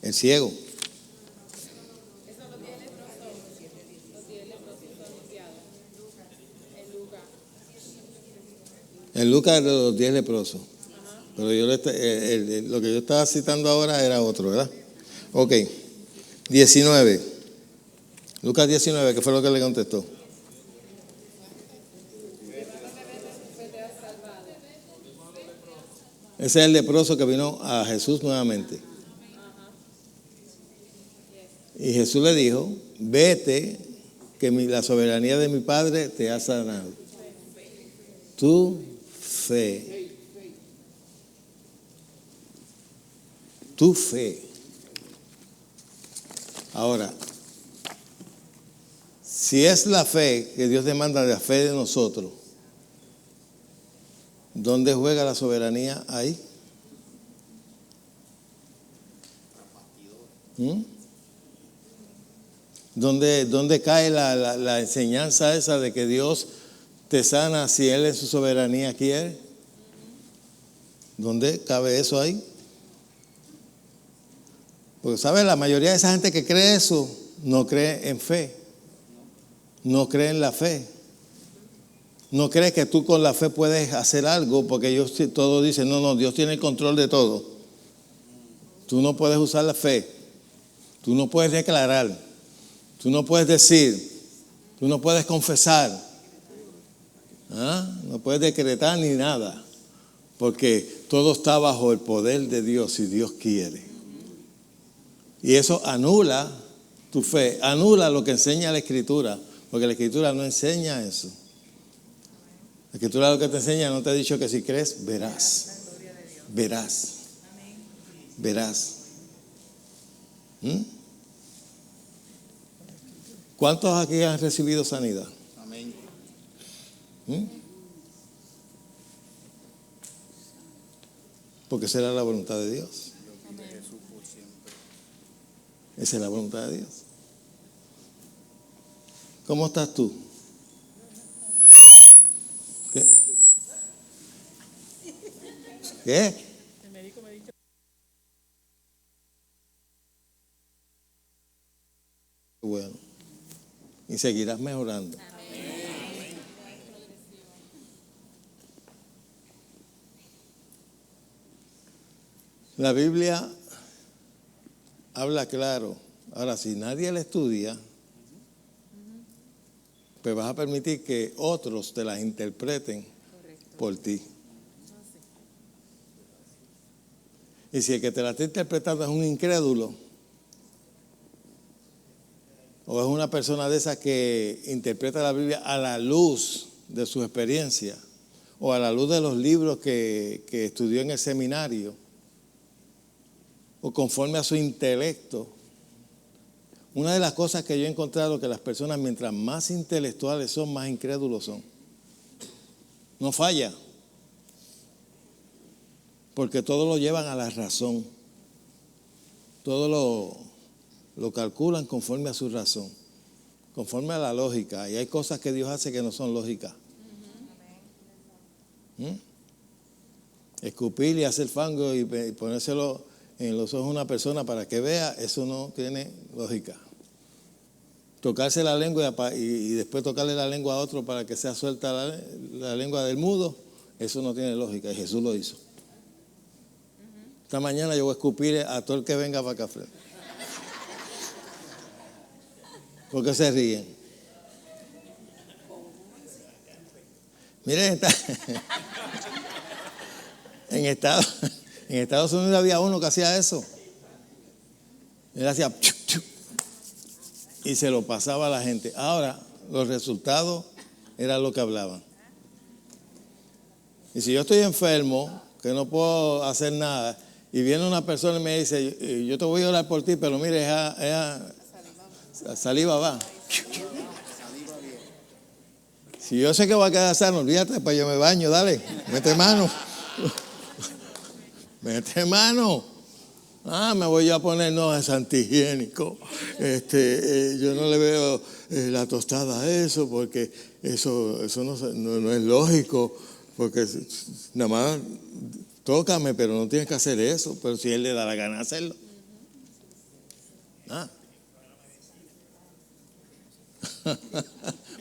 el ciego. En Lucas de los 10 leprosos. Pero lo que yo estaba citando ahora era otro, ¿verdad? Ok. 19. Lucas 19, ¿qué fue lo que le contestó? Ese es el leproso que vino a Jesús nuevamente. Y Jesús le dijo, vete, que la soberanía de mi Padre te ha sanado. Tu fe. Tu fe. Ahora, si es la fe que Dios demanda, de la fe de nosotros, ¿dónde juega la soberanía ahí? ¿Dónde cae la enseñanza esa de que Dios te sana si Él en su soberanía quiere? ¿Dónde cabe eso ahí? Porque, ¿sabes? La mayoría de esa gente que cree eso no cree en fe. No cree en la fe. No cree que tú con la fe puedes hacer algo, porque ellos todos dicen, no, Dios tiene el control de todo. Tú no puedes usar la fe. Tú no puedes declarar. Tú no puedes decir. Tú no puedes confesar. No puedes decretar ni nada, porque todo está bajo el poder de Dios si Dios quiere. Y eso anula tu fe, anula lo que enseña la Escritura, porque la Escritura no enseña eso. La Escritura lo que te enseña, no te ha dicho que si crees, verás. Verás. Verás. ¿Cuántos aquí han recibido sanidad? Amén. Porque esa era la voluntad de Dios. Yo quiero Jesús por siempre. Esa es la voluntad de Dios. ¿Cómo estás tú? ¿Qué? ¿Qué? El médico me ha dicho. Bueno. Y seguirás mejorando. La Biblia habla claro. Ahora, si nadie la estudia, pues vas a permitir que otros te las interpreten por ti. Y si el que te la está interpretando es un incrédulo, o es una persona de esas que interpreta la Biblia a la luz de su experiencia, o a la luz de los libros que estudió en el seminario, o conforme a su intelecto. Una de las cosas que yo he encontrado que las personas, mientras más intelectuales son, más incrédulos son. No falla. Porque todo lo llevan a la razón. Todo lo calculan conforme a su razón. Conforme a la lógica. Y hay cosas que Dios hace que no son lógicas. Escupir y hacer fango y ponérselo en los ojos a una persona para que vea, eso no tiene lógica. Tocarse la lengua y después tocarle la lengua a otro para que sea suelta la lengua del mudo, eso no tiene lógica, y Jesús lo hizo. Esta mañana yo voy a escupir a todo el que venga para acá. ¿Por qué se ríen? Miren, en Estados Unidos había uno que hacía eso. Él hacía y se lo pasaba a la gente. Ahora, los resultados eran lo que hablaban. Y si yo estoy enfermo, que no puedo hacer nada, y viene una persona y me dice, yo te voy a orar por ti, pero mire, saliva va. Si yo sé que va a quedar sano, olvídate, pues yo me baño, dale, mete mano. Mete mano. Me voy a poner, no, es antihigiénico. Yo no le veo la tostada a eso, porque eso no es lógico, porque nada más tócame, pero no tienes que hacer eso, pero si él le da la gana de hacerlo.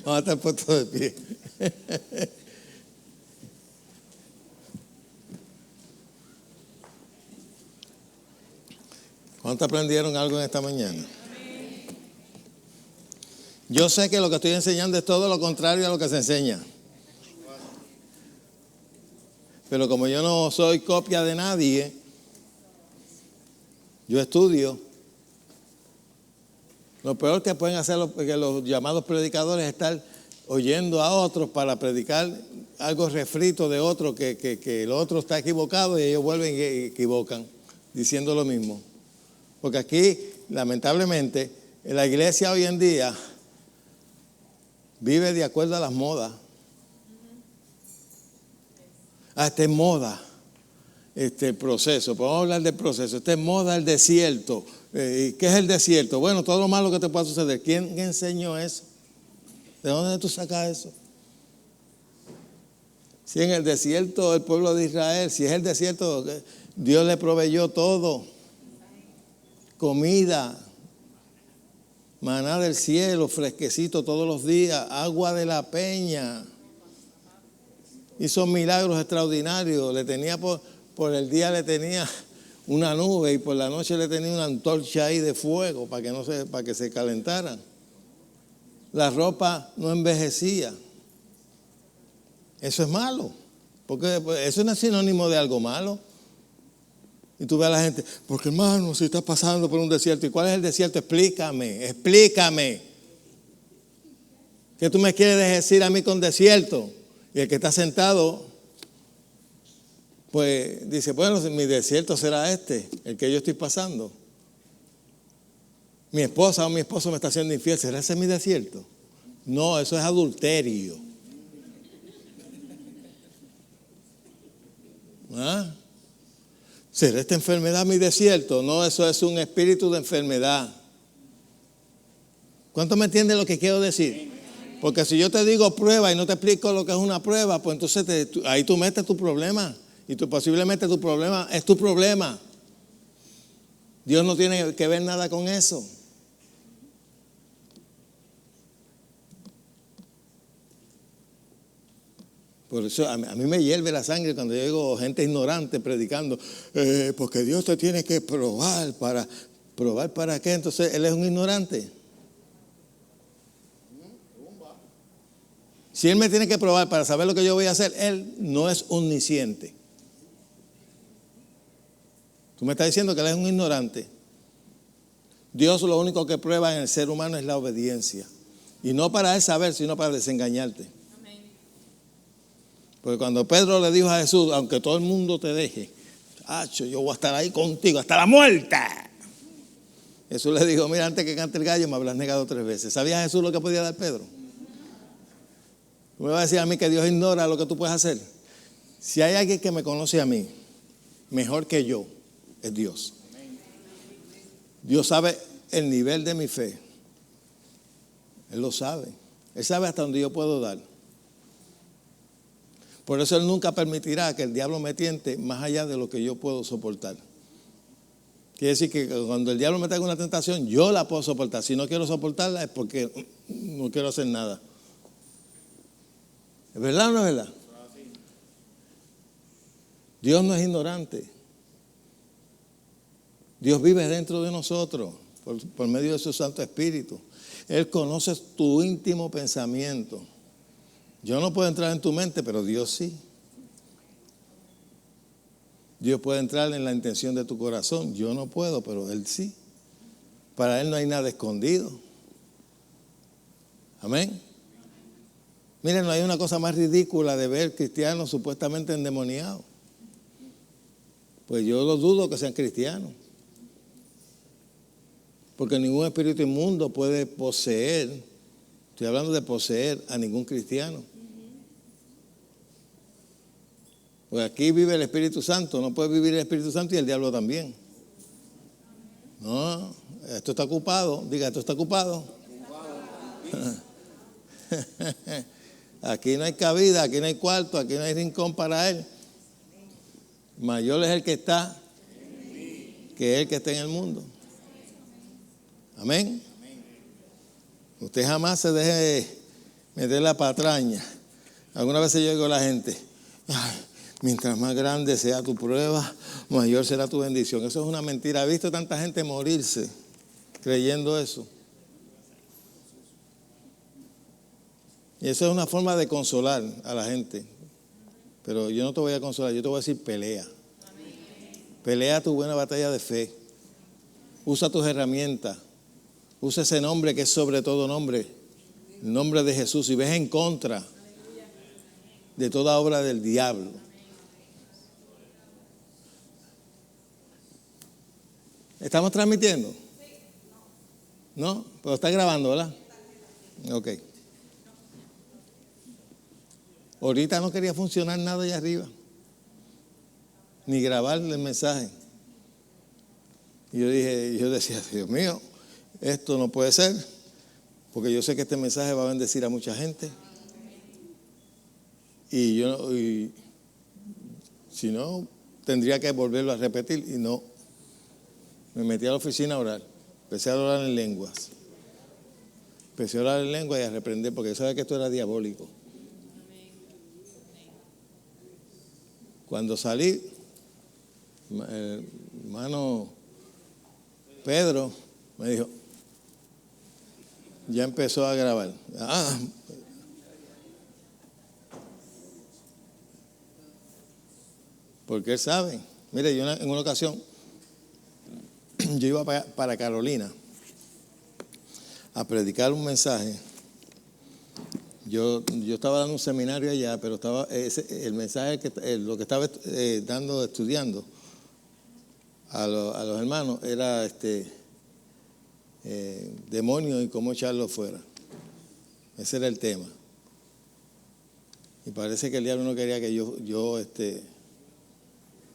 Vamos a estar puestos de pie. ¿Cuántos aprendieron algo en esta mañana? Yo sé que lo que estoy enseñando es todo lo contrario a lo que se enseña. Pero como yo no soy copia de nadie, yo estudio. Lo peor que pueden hacer los llamados predicadores es estar oyendo a otros para predicar algo refrito de otro, que el otro está equivocado y ellos vuelven y equivocan, diciendo lo mismo. Porque aquí, lamentablemente, la iglesia hoy en día vive de acuerdo a las modas. Esta es moda, el proceso. Podemos hablar del proceso. Esta es moda el desierto. ¿Qué es el desierto? Bueno, todo lo malo que te pueda suceder. ¿Quién enseñó eso? ¿De dónde tú sacas eso? Si en el desierto el pueblo de Israel, si es el desierto, Dios le proveyó todo. Comida, maná del cielo, fresquecito todos los días, agua de la peña. Hizo milagros extraordinarios. Le tenía por el día le tenía una nube y por la noche le tenía una antorcha ahí de fuego para que se calentaran. La ropa no envejecía. Eso es malo, porque eso no es sinónimo de algo malo. Y tú ves a la gente, porque hermano, si estás pasando por un desierto, ¿y cuál es el desierto? Explícame. ¿Qué tú me quieres decir a mí con desierto? Y el que está sentado, pues dice, bueno, mi desierto será este, el que yo estoy pasando. Mi esposa o mi esposo me está haciendo infiel, ¿será ese mi desierto? No, eso es adulterio. ¿Ah? ¿Será esta enfermedad mi desierto? No, eso es un espíritu de enfermedad. ¿Cuánto me entiende lo que quiero decir? Porque si yo te digo prueba y no te explico lo que es una prueba, pues entonces ahí tú metes tu problema. Y posiblemente tu problema es tu problema. Dios no tiene que ver nada con eso. Por eso a mí me hierve la sangre cuando yo oigo gente ignorante predicando, porque Dios te tiene que probar para qué. Entonces él es un ignorante. Si él me tiene que probar para saber lo que yo voy a hacer, él no es omnisciente. Tú me estás diciendo que él es un ignorante. Dios lo único que prueba en el ser humano es la obediencia. Y no para él saber, sino para desengañarte. Porque cuando Pedro le dijo a Jesús, aunque todo el mundo te deje, yo voy a estar ahí contigo hasta la muerte. Jesús le dijo, mira, antes que cante el gallo me habrás negado 3 veces. ¿Sabía Jesús lo que podía dar Pedro? ¿Tú me vas a decir a mí que Dios ignora lo que tú puedes hacer? Si hay alguien que me conoce a mí mejor que yo, es Dios. Dios sabe el nivel de mi fe. Él lo sabe. Él sabe hasta dónde yo puedo dar. Por eso Él nunca permitirá que el diablo me tiente más allá de lo que yo puedo soportar. Quiere decir que cuando el diablo me traiga una tentación, yo la puedo soportar. Si no quiero soportarla es porque no quiero hacer nada. ¿Es verdad o no es verdad? Dios no es ignorante. Dios vive dentro de nosotros por medio de su Santo Espíritu. Él conoce tu íntimo pensamiento. Yo no puedo entrar en tu mente, pero Dios sí. Dios puede entrar en la intención de tu corazón. Yo no puedo, pero Él sí. Para Él no hay nada escondido. Amén. Miren, no hay una cosa más ridícula de ver cristianos supuestamente endemoniados. Pues yo lo dudo que sean cristianos. Porque ningún espíritu inmundo puede poseer, estoy hablando de poseer a ningún cristiano. Pues aquí vive el Espíritu Santo, no puede vivir el Espíritu Santo y el diablo también. No, esto está ocupado, diga, esto está ocupado. Aquí no hay cabida, aquí no hay cuarto, aquí no hay rincón para él. Mayor es el que está que el que está en el mundo. Amén. Usted jamás se deje meter la patraña. Algunas veces yo digo a la gente, mientras más grande sea tu prueba, mayor será tu bendición. Eso es una mentira. He visto tanta gente morirse creyendo eso. Y eso es una forma de consolar a la gente. Pero yo no te voy a consolar, yo te voy a decir pelea. Pelea tu buena batalla de fe. Usa tus herramientas. Usa ese nombre que es sobre todo nombre. El nombre de Jesús. Y ves en contra de toda obra del diablo. ¿Estamos transmitiendo? ¿No? Pero está grabando, ¿verdad? Ok. Ahorita no quería funcionar nada allá arriba. Ni grabar el mensaje. Y yo decía, Dios mío, esto no puede ser. Porque yo sé que este mensaje va a bendecir a mucha gente. Y si no, tendría que volverlo a repetir. Y no. Me metí a la oficina a orar. Empecé a orar en lenguas. Empecé a orar en lenguas y a reprender porque yo sabía que esto era diabólico. Cuando salí, hermano Pedro me dijo, ya empezó a grabar. porque Él sabe. Mire, yo en una ocasión, yo iba para Carolina a predicar un mensaje. Yo estaba dando un seminario allá, pero el mensaje, lo que estaba estudiando a los hermanos era demonios y cómo echarlos fuera. Ese era el tema. Y parece que el diablo no quería que yo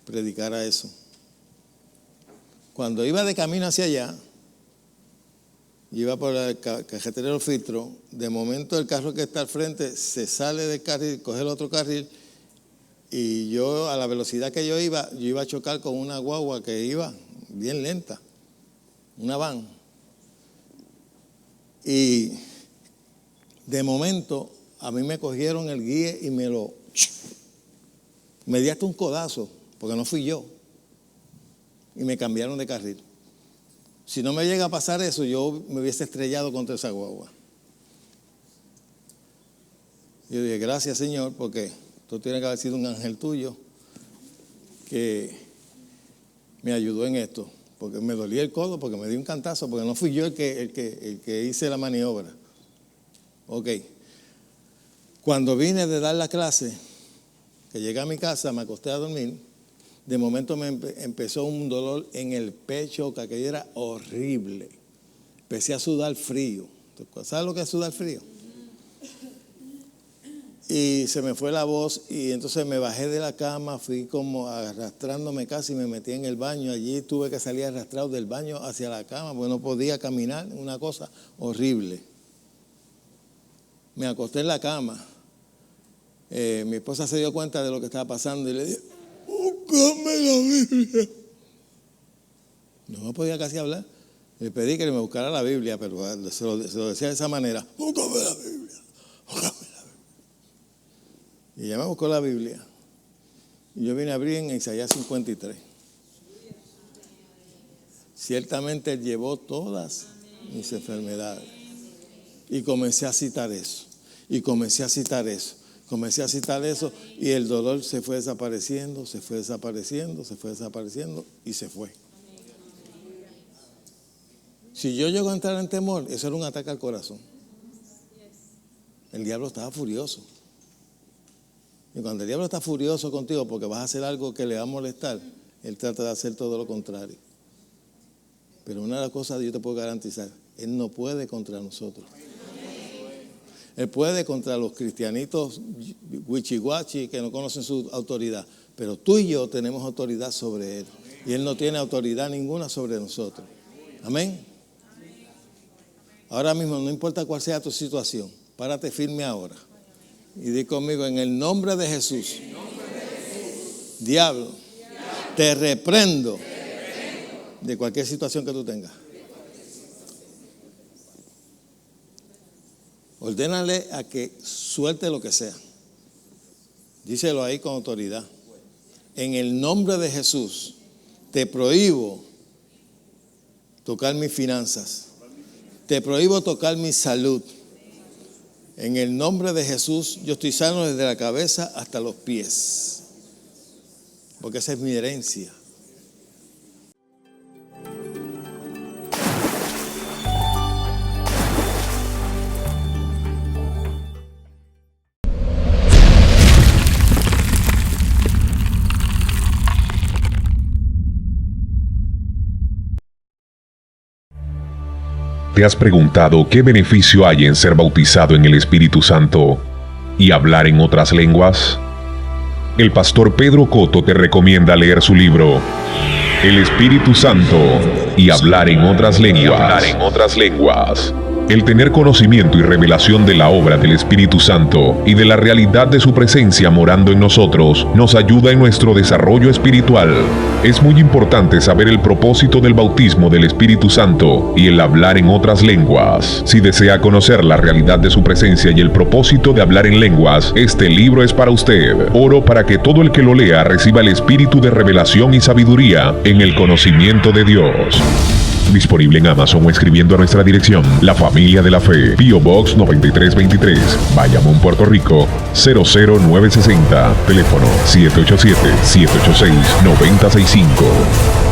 predicara eso. Cuando iba de camino hacia allá, iba por el cajetero filtro, de momento el carro que está al frente se sale del carril, coge el otro carril, y yo a la velocidad que yo iba a chocar con una guagua que iba bien lenta, una van. Y de momento a mí me cogieron el guía y me di hasta un codazo, porque no fui yo, y me cambiaron de carril. Si no me llega a pasar eso, yo me hubiese estrellado contra esa guagua. Yo dije, gracias Señor, porque tú tienes que haber sido un ángel tuyo que me ayudó en esto, porque me dolía el codo, porque me dio un cantazo, porque no fui yo el que hice la maniobra. Ok. Cuando vine de dar la clase, que llegué a mi casa, me acosté a dormir, de momento me empezó un dolor en el pecho, que aquello era horrible. Empecé a sudar frío. ¿Sabes lo que es sudar frío? Y se me fue la voz y entonces me bajé de la cama, fui como arrastrándome casi, me metí en el baño. Allí tuve que salir arrastrado del baño hacia la cama porque no podía caminar, una cosa horrible. Me acosté en la cama. Mi esposa se dio cuenta de lo que estaba pasando y le dije, búscame la Biblia. No me podía casi hablar. Le pedí que me buscara la Biblia, pero se lo decía de esa manera, búscame la Biblia, búscame la Biblia. Y ella me buscó la Biblia. Y yo vine a abrir en Isaías 53. Ciertamente Él llevó todas mis enfermedades. Y comencé a citar eso. Y comencé a citar eso. Comencé a citar eso y el dolor se fue desapareciendo, se fue desapareciendo, se fue desapareciendo y se fue. Si yo llego a entrar en temor, eso era un ataque al corazón. El diablo estaba furioso. Y cuando el diablo está furioso contigo porque vas a hacer algo que le va a molestar, él trata de hacer todo lo contrario. Pero una de las cosas que yo te puedo garantizar, Él no puede contra nosotros. Él puede contra los cristianitos wichihuachi que no conocen su autoridad. Pero tú y yo tenemos autoridad sobre Él. Y Él no tiene autoridad ninguna sobre nosotros. Amén. Ahora mismo, no importa cuál sea tu situación, párate firme ahora. Y di conmigo, en el nombre de Jesús. Diablo, te reprendo de cualquier situación que tú tengas. Ordénale a que suelte lo que sea. Díselo ahí con autoridad. En el nombre de Jesús, te prohíbo tocar mis finanzas. Te prohíbo tocar mi salud. En el nombre de Jesús, yo estoy sano desde la cabeza hasta los pies. Porque esa es mi herencia. ¿Te has preguntado qué beneficio hay en ser bautizado en el Espíritu Santo y hablar en otras lenguas? El pastor Pedro Cotto te recomienda leer su libro El Espíritu Santo y hablar en otras lenguas. El tener conocimiento y revelación de la obra del Espíritu Santo y de la realidad de su presencia morando en nosotros nos ayuda en nuestro desarrollo espiritual. Es muy importante saber el propósito del bautismo del Espíritu Santo y el hablar en otras lenguas. Si desea conocer la realidad de su presencia y el propósito de hablar en lenguas, este libro es para usted. Oro para que todo el que lo lea reciba el espíritu de revelación y sabiduría en el conocimiento de Dios. Disponible en Amazon o escribiendo a nuestra dirección: La Familia de la Fe, P.O. Box 9323, Bayamón, Puerto Rico 00960. Teléfono 787-786-9065.